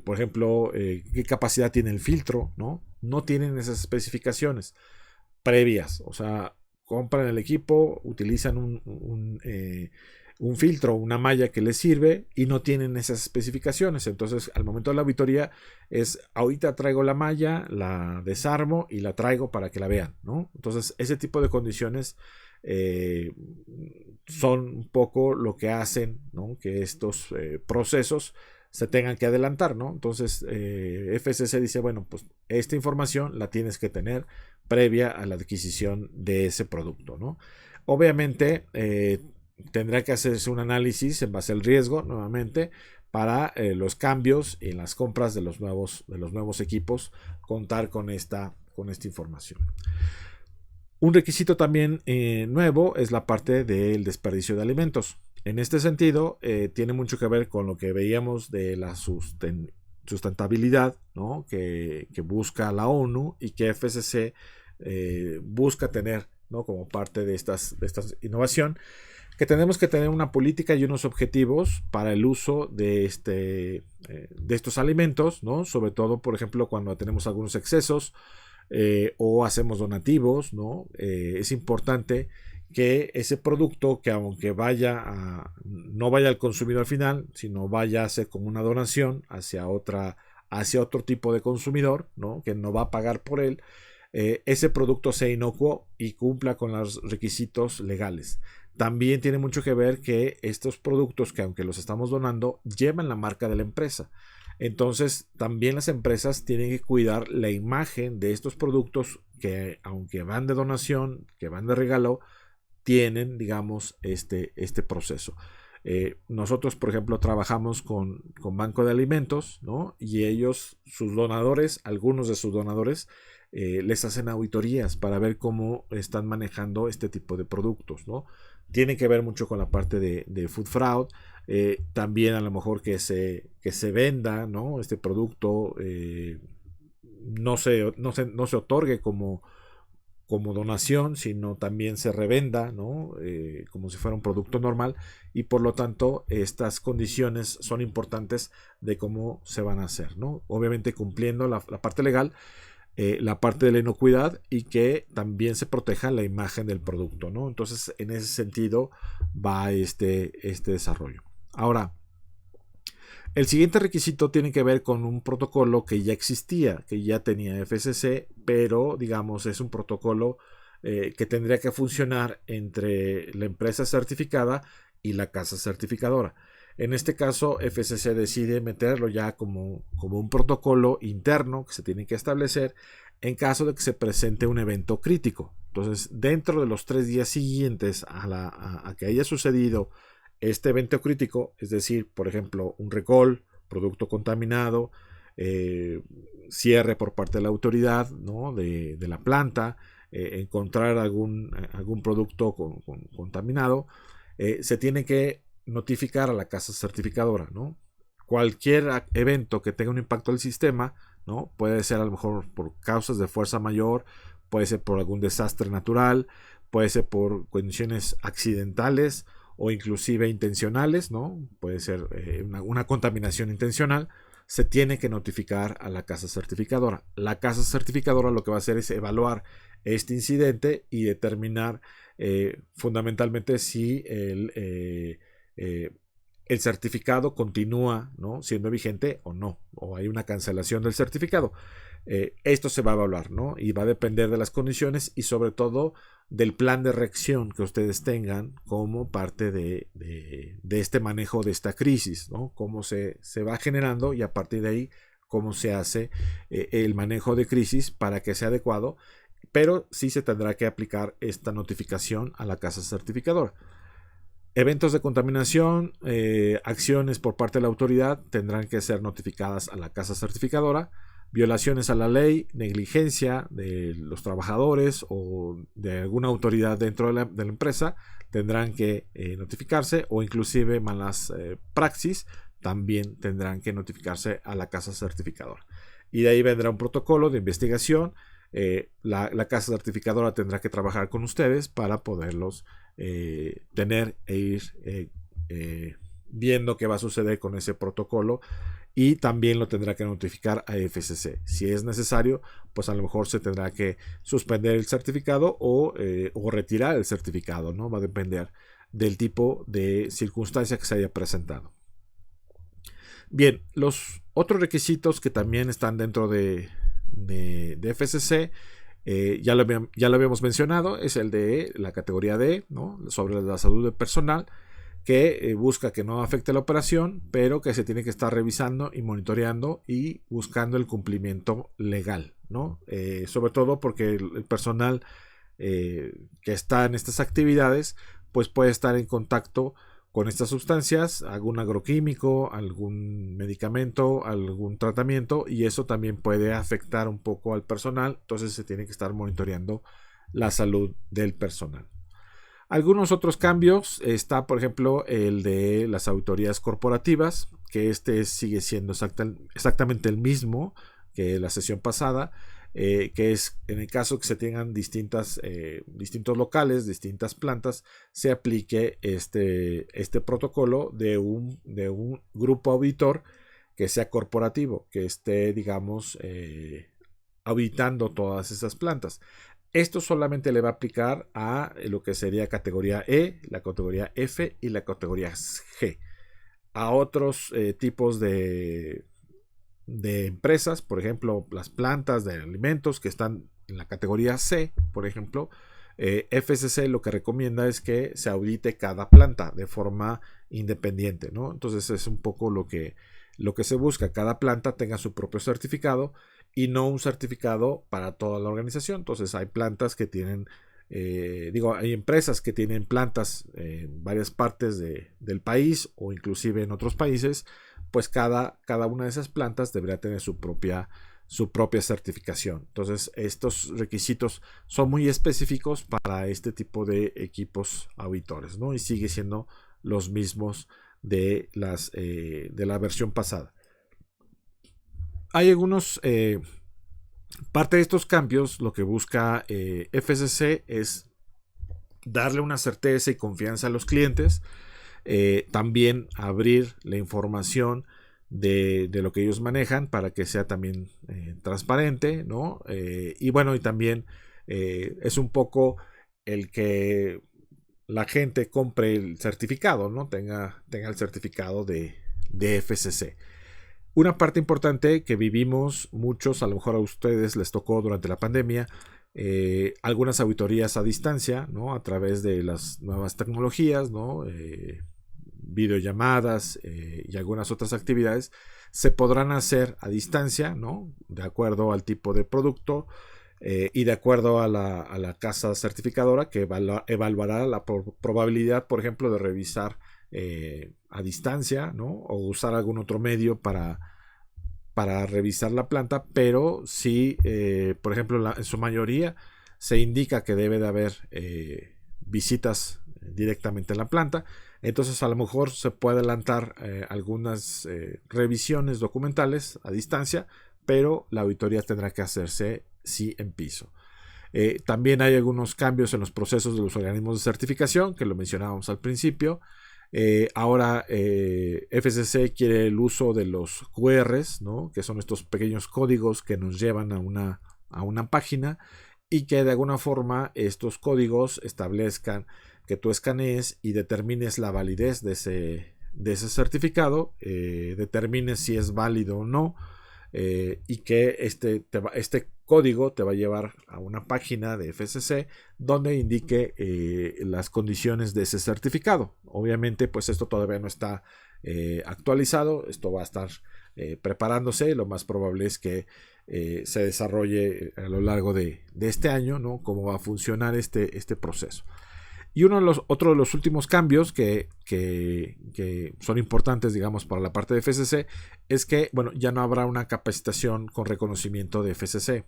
S1: por ejemplo, qué capacidad tiene el filtro, ¿no? No tienen esas especificaciones previas, o sea, compran el equipo, utilizan un filtro, una malla que les sirve y no tienen esas especificaciones. Entonces, al momento de la auditoría ahorita traigo la malla, la desarmo y la traigo para que la vean, ¿no? Entonces, ese tipo de condiciones son un poco lo que hacen, ¿no? Que estos procesos se tengan que adelantar, ¿no? Entonces, FCC dice, bueno, pues esta información la tienes que tener previa a la adquisición de ese producto, ¿no? Obviamente, tendrá que hacerse un análisis en base al riesgo, nuevamente, para los cambios en las compras de los nuevos equipos, contar con esta información. Un requisito también nuevo es la parte del desperdicio de alimentos. En este sentido, tiene mucho que ver con lo que veíamos de la sustentabilidad, ¿no? que busca la ONU y que FCC busca tener, ¿no? Como parte de esta innovación, que tenemos que tener una política y unos objetivos para el uso de estos alimentos, ¿no? Sobre todo, por ejemplo, cuando tenemos algunos excesos o hacemos donativos, ¿no? Es importante que ese producto, que aunque no vaya al consumidor final, sino vaya a ser como una donación hacia otro tipo de consumidor, ¿no? Que no va a pagar por él, ese producto sea inocuo y cumpla con los requisitos legales. También tiene mucho que ver que estos productos, que aunque los estamos donando, llevan la marca de la empresa. Entonces, también las empresas tienen que cuidar la imagen de estos productos que, aunque van de donación, que van de regalo, tienen, digamos, este proceso. Nosotros, por ejemplo, trabajamos con Banco de Alimentos, ¿no? Y ellos, algunos de sus donadores, les hacen auditorías para ver cómo están manejando este tipo de productos, ¿no? Tiene que ver mucho con la parte de food fraud, también a lo mejor que se venda, ¿no? Este producto no se otorgue como donación, sino también se revenda, ¿no? Como si fuera un producto normal, y por lo tanto estas condiciones son importantes de cómo se van a hacer, ¿no? Obviamente cumpliendo la parte legal, la parte de la inocuidad, y que también se proteja la imagen del producto, ¿no? Entonces, en ese sentido va este desarrollo. Ahora, el siguiente requisito tiene que ver con un protocolo que ya existía, que ya tenía FCC, pero digamos es un protocolo que tendría que funcionar entre la empresa certificada y la casa certificadora. En este caso, FCC decide meterlo ya como un protocolo interno que se tiene que establecer en caso de que se presente un evento crítico. Entonces, dentro de los 3 días siguientes a que haya sucedido este evento crítico, es decir, por ejemplo, un recall, producto contaminado, cierre por parte de la autoridad, ¿no? de la planta, encontrar algún producto contaminado, se tiene que notificar a la casa certificadora, ¿no? Cualquier evento que tenga un impacto al sistema, ¿no? Puede ser a lo mejor por causas de fuerza mayor, puede ser por algún desastre natural, puede ser por condiciones accidentales o inclusive intencionales, ¿no? Puede ser una contaminación intencional. se tiene que notificar a la casa certificadora. La casa certificadora lo que va a hacer es evaluar este incidente y determinar fundamentalmente si el certificado continúa, ¿no?, siendo vigente o no, o hay una cancelación del certificado. Esto se va a evaluar, ¿no?, y va a depender de las condiciones y sobre todo del plan de reacción que ustedes tengan como parte de este manejo de esta crisis, ¿no?, cómo se va generando y a partir de ahí cómo se hace el manejo de crisis para que sea adecuado, pero sí se tendrá que aplicar esta notificación a la casa certificadora. Eventos de contaminación, acciones por parte de la autoridad tendrán que ser notificadas a la casa certificadora. Violaciones a la ley, negligencia de los trabajadores o de alguna autoridad dentro de la empresa tendrán que notificarse, o inclusive malas praxis también tendrán que notificarse a la casa certificadora. Y de ahí vendrá un protocolo de investigación. La casa certificadora tendrá que trabajar con ustedes para poderlos tener e ir viendo qué va a suceder con ese protocolo, y también lo tendrá que notificar a FCC. Si es necesario, pues a lo mejor se tendrá que suspender el certificado o retirar el certificado, ¿no? Va a depender del tipo de circunstancia que se haya presentado. Bien, los otros requisitos que también están dentro de FCC, ya lo habíamos mencionado, es el de la categoría D, ¿no?, sobre la salud del personal, que busca que no afecte la operación, pero que se tiene que estar revisando y monitoreando y buscando el cumplimiento legal, ¿no? Sobre todo porque el personal que está en estas actividades pues puede estar en contacto con estas sustancias, algún agroquímico, algún medicamento, algún tratamiento, y eso también puede afectar un poco al personal. Entonces se tiene que estar monitoreando la salud del personal. Algunos otros cambios está, por ejemplo, el de las auditorías corporativas, que este sigue siendo exactamente el mismo que la sesión pasada, que es en el caso que se tengan distintos locales, distintas plantas, se aplique este protocolo de un grupo auditor que sea corporativo, que esté, digamos, auditando todas esas plantas. Esto solamente le va a aplicar a lo que sería categoría E, la categoría F y la categoría G. A otros tipos de empresas, por ejemplo, las plantas de alimentos que están en la categoría C, por ejemplo, FCC lo que recomienda es que se audite cada planta de forma independiente, ¿no? Entonces es un poco lo que se busca, cada planta tenga su propio certificado y no un certificado para toda la organización. Entonces hay plantas que tienen, hay empresas que tienen plantas en varias partes del país o inclusive en otros países, pues cada una de esas plantas debería tener su propia certificación. Entonces estos requisitos son muy específicos para este tipo de equipos auditores, ¿no? Y sigue siendo los mismos de la versión pasada. Hay algunos parte de estos cambios. Lo que busca FCC es darle una certeza y confianza a los clientes, también abrir la información de lo que ellos manejan para que sea también transparente, ¿no? Y bueno, y también es un poco el que la gente compre el certificado, ¿no? Tenga el certificado de FCC. Una parte importante que vivimos muchos, a lo mejor a ustedes les tocó durante la pandemia, algunas auditorías a distancia, ¿no? A través de las nuevas tecnologías, ¿no? Videollamadas y algunas otras actividades se podrán hacer a distancia, ¿no? De acuerdo al tipo de producto y de acuerdo a la casa certificadora, que evaluará la probabilidad, por ejemplo, de revisar a distancia, ¿no? O usar algún otro medio para revisar la planta, pero si, por ejemplo, en su mayoría se indica que debe de haber visitas directamente en la planta, entonces a lo mejor se puede adelantar algunas revisiones documentales a distancia, pero la auditoría tendrá que hacerse sí en piso. También hay algunos cambios en los procesos de los organismos de certificación, que lo mencionábamos al principio. Ahora FCC quiere el uso de los QRs, ¿no? Que son estos pequeños códigos que nos llevan a una página, y que de alguna forma estos códigos establezcan que tú escanees y determines la validez de ese certificado, determines si es válido o no, y que este código te va a llevar a una página de FCC donde indique las condiciones de ese certificado. Obviamente, pues esto todavía no está actualizado, esto va a estar preparándose. Lo más probable es que se desarrolle a lo largo de este año, ¿no? Cómo va a funcionar este proceso. Y otro de los últimos cambios que son importantes, digamos, para la parte de FCC, es que, bueno, ya no habrá una capacitación con reconocimiento de FCC.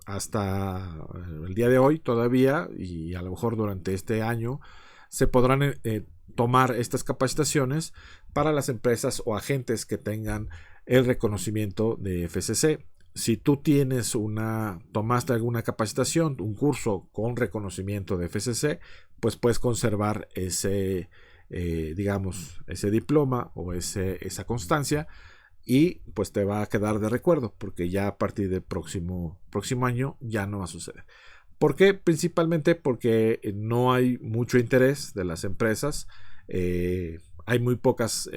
S1: Hasta el día de hoy todavía, y a lo mejor durante este año, se podrán tomar estas capacitaciones para las empresas o agentes que tengan el reconocimiento de FCC. Si tú tomaste alguna capacitación, un curso con reconocimiento de FCC, pues puedes conservar ese diploma o esa constancia, y pues te va a quedar de recuerdo, porque ya a partir del próximo año ya no va a suceder. ¿Por qué? Principalmente porque no hay mucho interés de las empresas. Hay muy pocos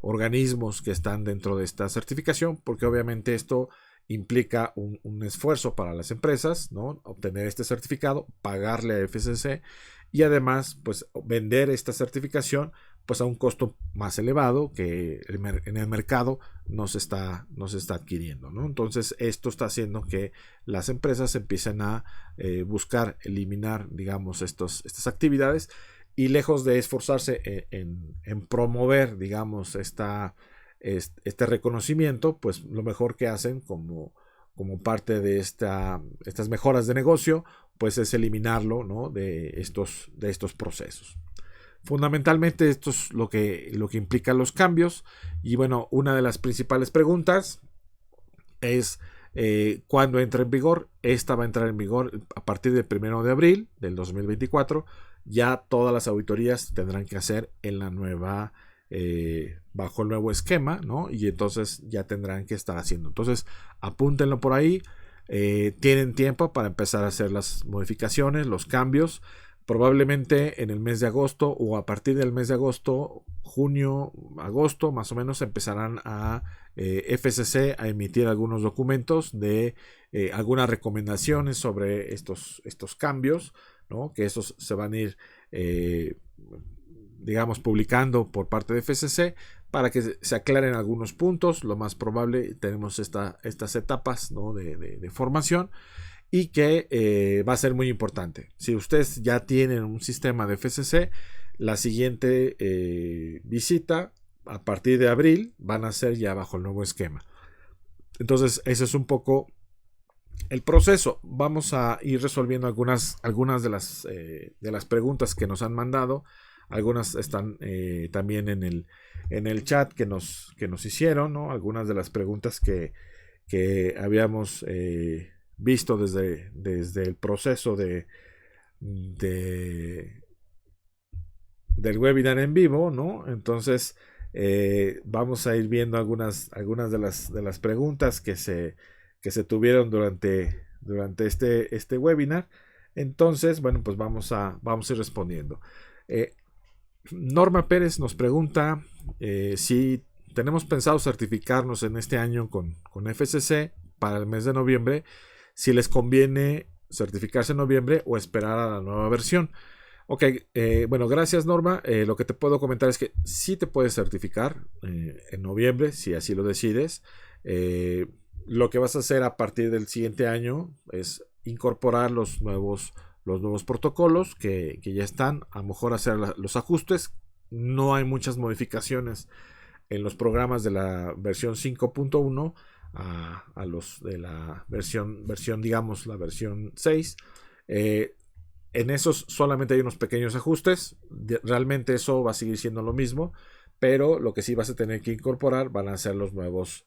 S1: organismos que están dentro de esta certificación, porque obviamente esto implica un esfuerzo para las empresas, ¿no? Obtener este certificado, pagarle a FCC, y además pues vender esta certificación pues a un costo más elevado que en el mercado no se está adquiriendo, ¿no? Entonces esto está haciendo que las empresas empiecen a buscar eliminar, digamos, estas actividades, y lejos de esforzarse en promover, digamos, este reconocimiento, pues lo mejor que hacen como parte de estas mejoras de negocio, pues es eliminarlo, ¿no? de estos procesos. Fundamentalmente esto es lo que implican los cambios. Y bueno, una de las principales preguntas es ¿cuándo entra en vigor? Esta va a entrar en vigor a partir del 1 de abril del 2024. Ya todas las auditorías tendrán que hacer en la nueva bajo el nuevo esquema, ¿no? Y entonces ya tendrán que estar haciendo. Entonces apúntenlo por ahí. Tienen tiempo para empezar a hacer las modificaciones, los cambios. Probablemente en el mes de agosto, o a partir del mes de agosto, junio, agosto, más o menos, empezarán a FCC a emitir algunos documentos de algunas recomendaciones sobre estos cambios, ¿no? Que esos se van a ir digamos, publicando por parte de FCC para que se aclaren algunos puntos. Lo más probable, tenemos estas etapas, ¿no? de formación, y que va a ser muy importante. Si ustedes ya tienen un sistema de FCC, la siguiente visita a partir de abril van a ser ya bajo el nuevo esquema. Entonces ese es un poco el proceso. Vamos a ir resolviendo algunas de las preguntas que nos han mandado. Algunas están también en el chat que nos hicieron, ¿no? Algunas de las preguntas que habíamos visto desde el proceso del webinar en vivo, ¿no? Entonces vamos a ir viendo algunas de las preguntas que se tuvieron durante este webinar. Entonces, bueno, pues vamos a ir respondiendo. Norma Pérez nos pregunta si tenemos pensado certificarnos en este año con FCC para el mes de noviembre, si les conviene certificarse en noviembre o esperar a la nueva versión. Ok, bueno, gracias Norma. Lo que te puedo comentar es que sí te puedes certificar en noviembre, si así lo decides. Lo que vas a hacer a partir del siguiente año es incorporar los nuevos protocolos que ya están, a lo mejor hacer los ajustes. No hay muchas modificaciones en los programas de la versión 5.1 a los de la versión, digamos, la versión 6. En esos solamente hay unos pequeños ajustes. Realmente eso va a seguir siendo lo mismo, pero lo que sí vas a tener que incorporar van a ser los nuevos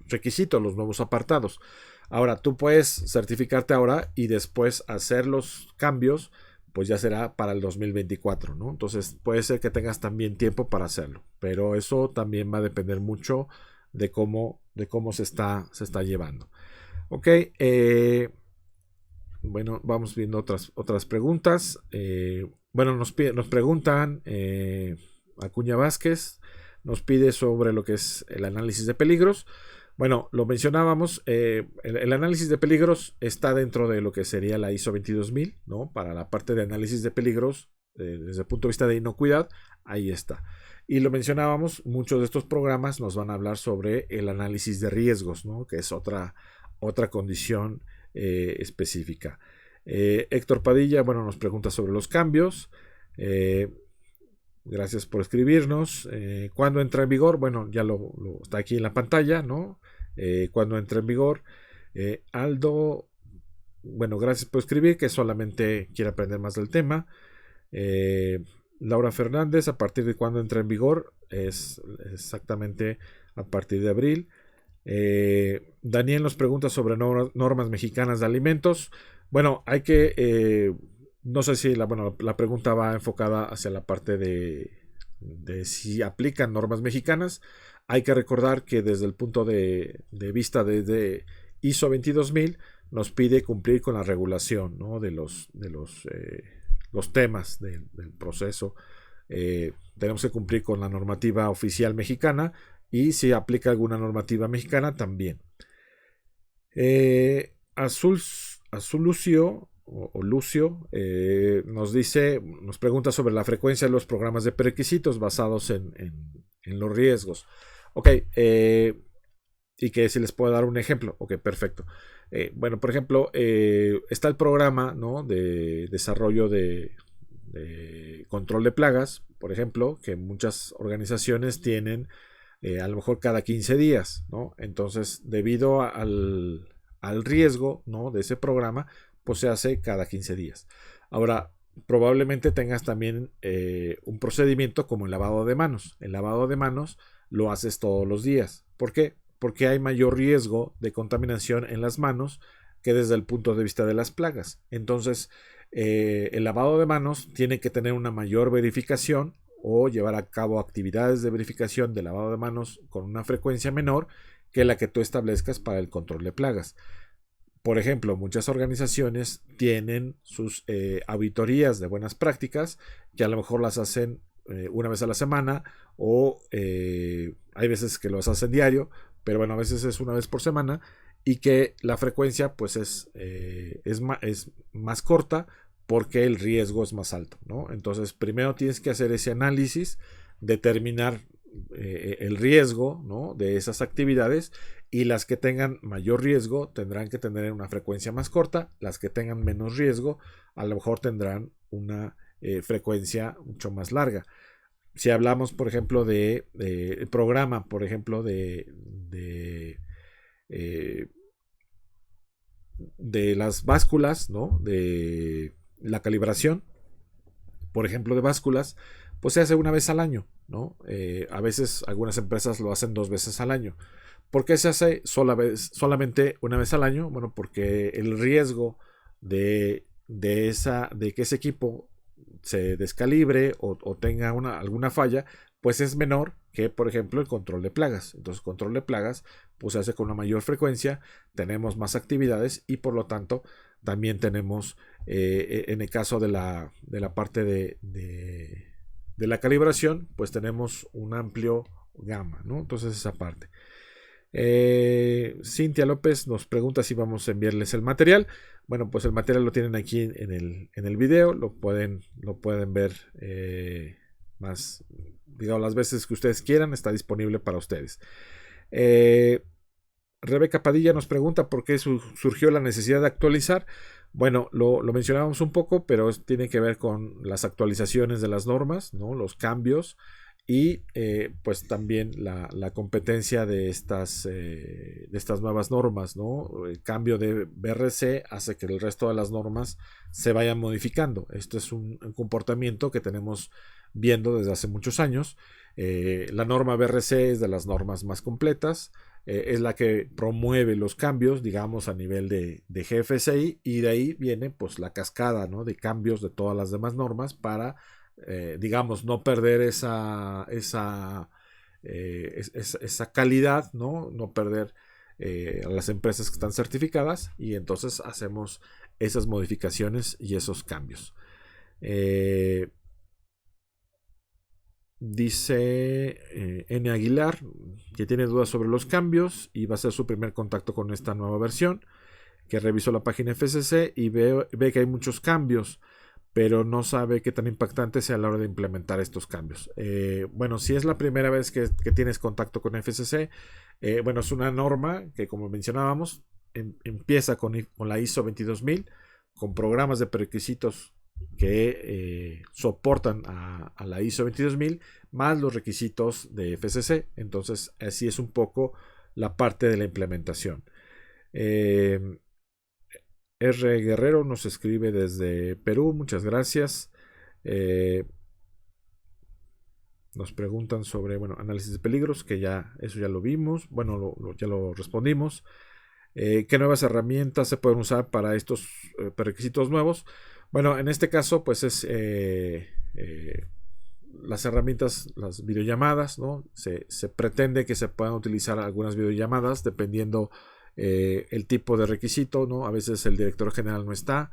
S1: requisitos, los nuevos apartados. Ahora, tú puedes certificarte ahora y después hacer los cambios pues ya será para el 2024, ¿no? Entonces puede ser que tengas también tiempo para hacerlo, pero eso también va a depender mucho de cómo se está llevando. Ok, bueno, vamos viendo otras preguntas. Bueno, nos preguntan, Acuña Vázquez nos pide sobre lo que es el análisis de peligros. Bueno, lo mencionábamos, el análisis de peligros está dentro de lo que sería la ISO 22000, ¿no? Para la parte de análisis de peligros, desde el punto de vista de inocuidad, ahí está. Y lo mencionábamos, muchos de estos programas nos van a hablar sobre el análisis de riesgos, ¿no? Que es otra condición específica. Héctor Padilla, bueno, nos pregunta sobre los cambios. Gracias por escribirnos. ¿Cuándo entra en vigor? Bueno, ya lo está aquí en la pantalla, ¿no? ¿Cuándo entra en vigor? Aldo, bueno, gracias por escribir, que solamente quiere aprender más del tema. Laura Fernández, ¿a partir de cuándo entra en vigor? Es exactamente a partir de abril. Daniel nos pregunta sobre normas mexicanas de alimentos. Bueno, hay que... no sé si la pregunta va enfocada hacia la parte de si aplican normas mexicanas. Hay que recordar que desde el punto de vista de ISO 22000 nos pide cumplir con la regulación, ¿no? de los temas del proceso. Tenemos que cumplir con la normativa oficial mexicana y si aplica alguna normativa mexicana también. Azul Lucio nos pregunta sobre la frecuencia de los programas de prerequisitos basados en los riesgos. Ok, y que si les puedo dar un ejemplo. Ok, perfecto. Bueno, por ejemplo, está el programa, ¿no? de desarrollo de control de plagas, por ejemplo, que muchas organizaciones tienen a lo mejor cada 15 días, ¿no? Entonces, debido al riesgo, ¿no? de ese programa, pues se hace cada 15 días. Ahora, probablemente tengas también un procedimiento como el lavado de manos. El lavado de manos lo haces todos los días. ¿Por qué? Porque hay mayor riesgo de contaminación en las manos que desde el punto de vista de las plagas. Entonces, el lavado de manos tiene que tener una mayor verificación o llevar a cabo actividades de verificación de lavado de manos con una frecuencia menor que la que tú establezcas para el control de plagas. Por ejemplo, muchas organizaciones tienen sus auditorías de buenas prácticas que a lo mejor las hacen una vez a la semana o hay veces que los hacen diario, pero bueno, a veces es una vez por semana y que la frecuencia pues es más corta porque el riesgo es más alto, ¿no? Entonces, primero tienes que hacer ese análisis, determinar el riesgo, ¿no? de esas actividades y las que tengan mayor riesgo tendrán que tener una frecuencia más corta, las que tengan menos riesgo a lo mejor tendrán una frecuencia mucho más larga. Si hablamos, por ejemplo, de programa, por ejemplo, de las básculas, ¿no? de la calibración, por ejemplo, de básculas, pues se hace una vez al año, ¿no? A veces algunas empresas lo hacen 2 veces al año. ¿Por qué se hace solamente una vez al año? Bueno, porque el riesgo de que ese equipo se descalibre o tenga alguna falla, pues es menor que, por ejemplo, el control de plagas. Entonces, control de plagas pues se hace con una mayor frecuencia, tenemos más actividades y por lo tanto también tenemos, en el caso de la parte de la calibración, pues tenemos un amplio gama, ¿no? Entonces esa parte. Cintia López nos pregunta si vamos a enviarles el material. Bueno, pues el material lo tienen aquí en el video, lo pueden ver más, digamos, las veces que ustedes quieran, está disponible para ustedes. Rebeca Padilla nos pregunta por qué surgió la necesidad de actualizar. Bueno, lo mencionábamos un poco, pero tiene que ver con las actualizaciones de las normas, ¿no? Los cambios y pues también la competencia de estas nuevas normas, ¿no? El cambio de BRC hace que el resto de las normas se vayan modificando. Esto es un comportamiento que tenemos viendo desde hace muchos años. La norma BRC es de las normas más completas. es la que promueve los cambios, digamos, a nivel de GFSI, y de ahí viene pues la cascada, ¿no?, de cambios de todas las demás normas para, digamos, no perder esa calidad, no perder a las empresas que están certificadas, y entonces hacemos esas modificaciones y esos cambios. Dice N. Aguilar que tiene dudas sobre los cambios y va a ser su primer contacto con esta nueva versión, que revisó la página FCC y ve que hay muchos cambios, pero no sabe qué tan impactante sea a la hora de implementar estos cambios. Bueno, si es la primera vez que tienes contacto con FCC, bueno, es una norma que, como mencionábamos, empieza con la ISO 22000, con programas de prerequisitos que soportan a la ISO 22000 más los requisitos de FCC. Entonces, así es un poco la parte de la implementación. R. Guerrero nos escribe desde Perú, muchas gracias. Nos preguntan sobre, bueno, análisis de peligros, que eso ya lo vimos, bueno, ya lo respondimos. ¿Qué nuevas herramientas se pueden usar para estos requisitos nuevos? Bueno, en este caso, pues es las herramientas, las videollamadas, ¿no? Se pretende que se puedan utilizar algunas videollamadas dependiendo el tipo de requisito, ¿no? A veces el director general no está,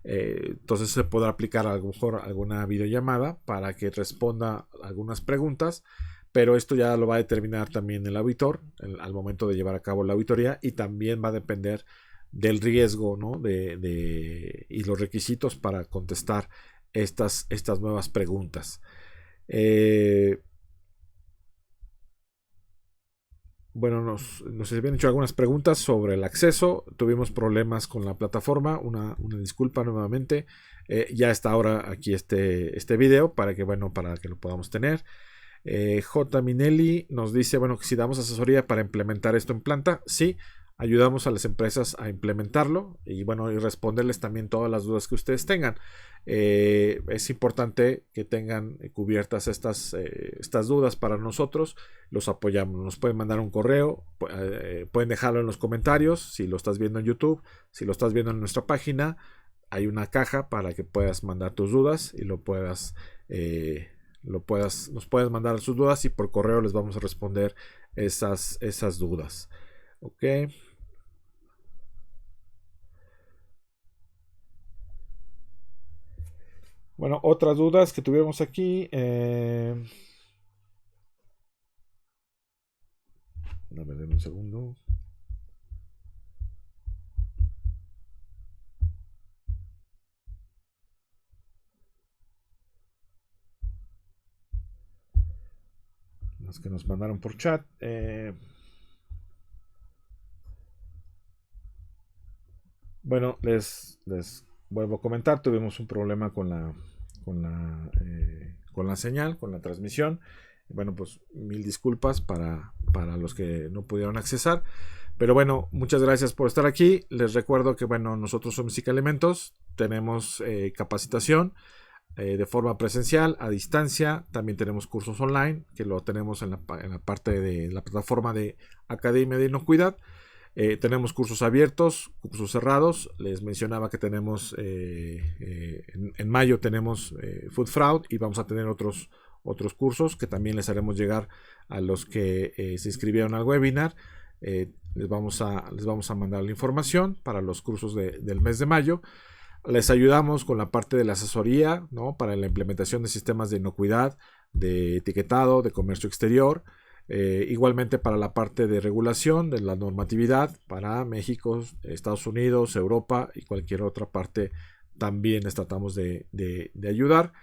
S1: entonces se podrá aplicar a lo mejor alguna videollamada para que responda algunas preguntas, pero esto ya lo va a determinar también el auditor al momento de llevar a cabo la auditoría, y también va a depender del riesgo, ¿no?, y los requisitos para contestar estas nuevas preguntas. Bueno, nos habían hecho algunas preguntas sobre el acceso. Tuvimos problemas con la plataforma. Una disculpa nuevamente. Ya está ahora aquí este video para que lo podamos tener. J. Minelli nos dice, bueno, que si damos asesoría para implementar esto en planta. Sí, ayudamos a las empresas a implementarlo y responderles también todas las dudas que ustedes tengan. Es importante que tengan cubiertas estas dudas para nosotros. Los apoyamos. Nos pueden mandar un correo, pueden dejarlo en los comentarios si lo estás viendo en YouTube, si lo estás viendo en nuestra página. Hay una caja para que puedas mandar tus dudas y nos puedes mandar sus dudas, y por correo les vamos a responder esas dudas. Ok. Bueno, otras dudas que tuvimos aquí. Dame un segundo. Las que nos mandaron por chat. Bueno, les vuelvo a comentar. Tuvimos un problema con la señal, con la transmisión. Bueno, pues mil disculpas para los que no pudieron accesar. Pero bueno, muchas gracias por estar aquí. Les recuerdo que nosotros somos ICA Elementos. Tenemos capacitación de forma presencial, a distancia. También tenemos cursos online, que lo tenemos en la parte de la plataforma de Academia de Inocuidad. Tenemos cursos abiertos, cursos cerrados. Les mencionaba que tenemos en mayo tenemos Food Fraud, y vamos a tener otros cursos que también les haremos llegar a los que se inscribieron al webinar. Les vamos a mandar la información para los cursos del mes de mayo. Les ayudamos con la parte de la asesoría, ¿no?, para la implementación de sistemas de inocuidad, de etiquetado, de comercio exterior. Igualmente para la parte de regulación de la normatividad para México, Estados Unidos, Europa y cualquier otra parte, también les tratamos de ayudar.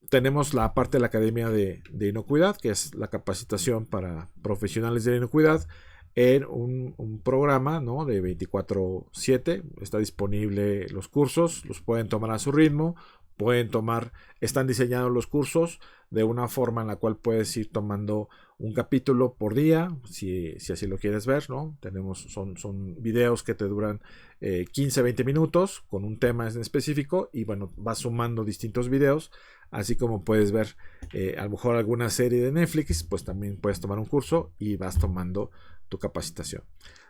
S1: Tenemos la parte de la Academia de Inocuidad, que es la capacitación para profesionales de la inocuidad en un programa, ¿no?, de 24/7. Está disponible los cursos, los pueden tomar a su ritmo, están diseñados los cursos de una forma en la cual puedes ir tomando un capítulo por día, si así lo quieres ver, ¿no? Son videos que te duran 15-20 minutos con un tema en específico, y bueno, vas sumando distintos videos, así como puedes ver a lo mejor alguna serie de Netflix, pues también puedes tomar un curso y vas tomando tu capacitación.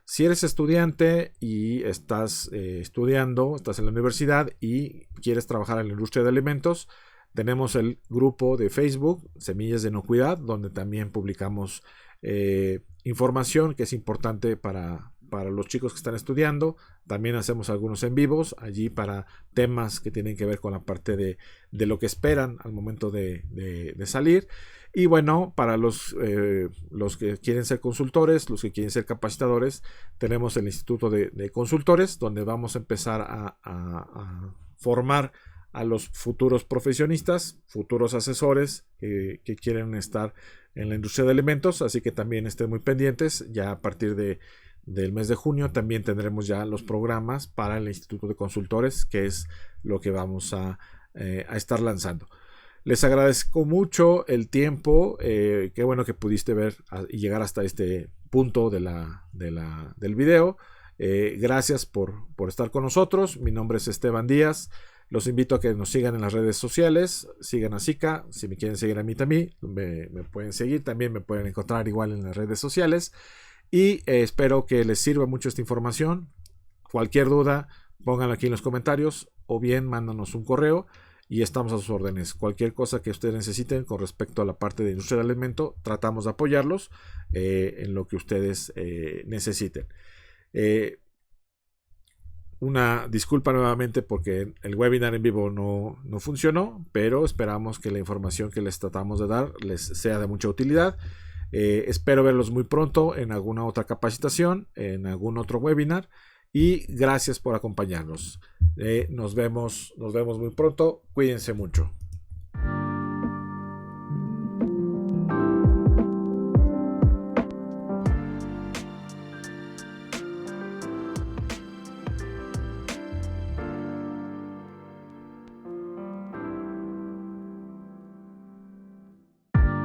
S1: Si eres estudiante y estás estudiando, estás en la universidad y quieres trabajar en la industria de alimentos, tenemos el grupo de Facebook Semillas de Inocuidad, donde también publicamos información que es importante para los chicos que están estudiando. También hacemos algunos en vivos allí para temas que tienen que ver con la parte de lo que esperan al momento de salir. Y bueno, para los que quieren ser consultores, los que quieren ser capacitadores, tenemos el Instituto de Consultores, donde vamos a empezar a formar a los futuros profesionistas, futuros asesores que quieren estar en la industria de alimentos. Así que también estén muy pendientes. Ya a partir del mes de junio también tendremos ya los programas para el Instituto de Consultores, que es lo que vamos a estar lanzando. Les agradezco mucho el tiempo. Qué bueno que pudiste ver y llegar hasta este punto del video. Gracias por estar con nosotros. Mi nombre es Esteban Díaz. Los invito a que nos sigan en las redes sociales. Sigan a Zika. Si me quieren seguir a mí también, me pueden seguir. También me pueden encontrar igual en las redes sociales. Y espero que les sirva mucho esta información. Cualquier duda, pónganla aquí en los comentarios o bien mándanos un correo y estamos a sus órdenes. Cualquier cosa que ustedes necesiten con respecto a la parte de industria del alimento, tratamos de apoyarlos en lo que ustedes necesiten. Una disculpa nuevamente porque el webinar en vivo no funcionó, pero esperamos que la información que les tratamos de dar les sea de mucha utilidad. Espero verlos muy pronto en alguna otra capacitación, en algún otro webinar, y gracias por acompañarnos. Nos vemos muy pronto. Cuídense mucho.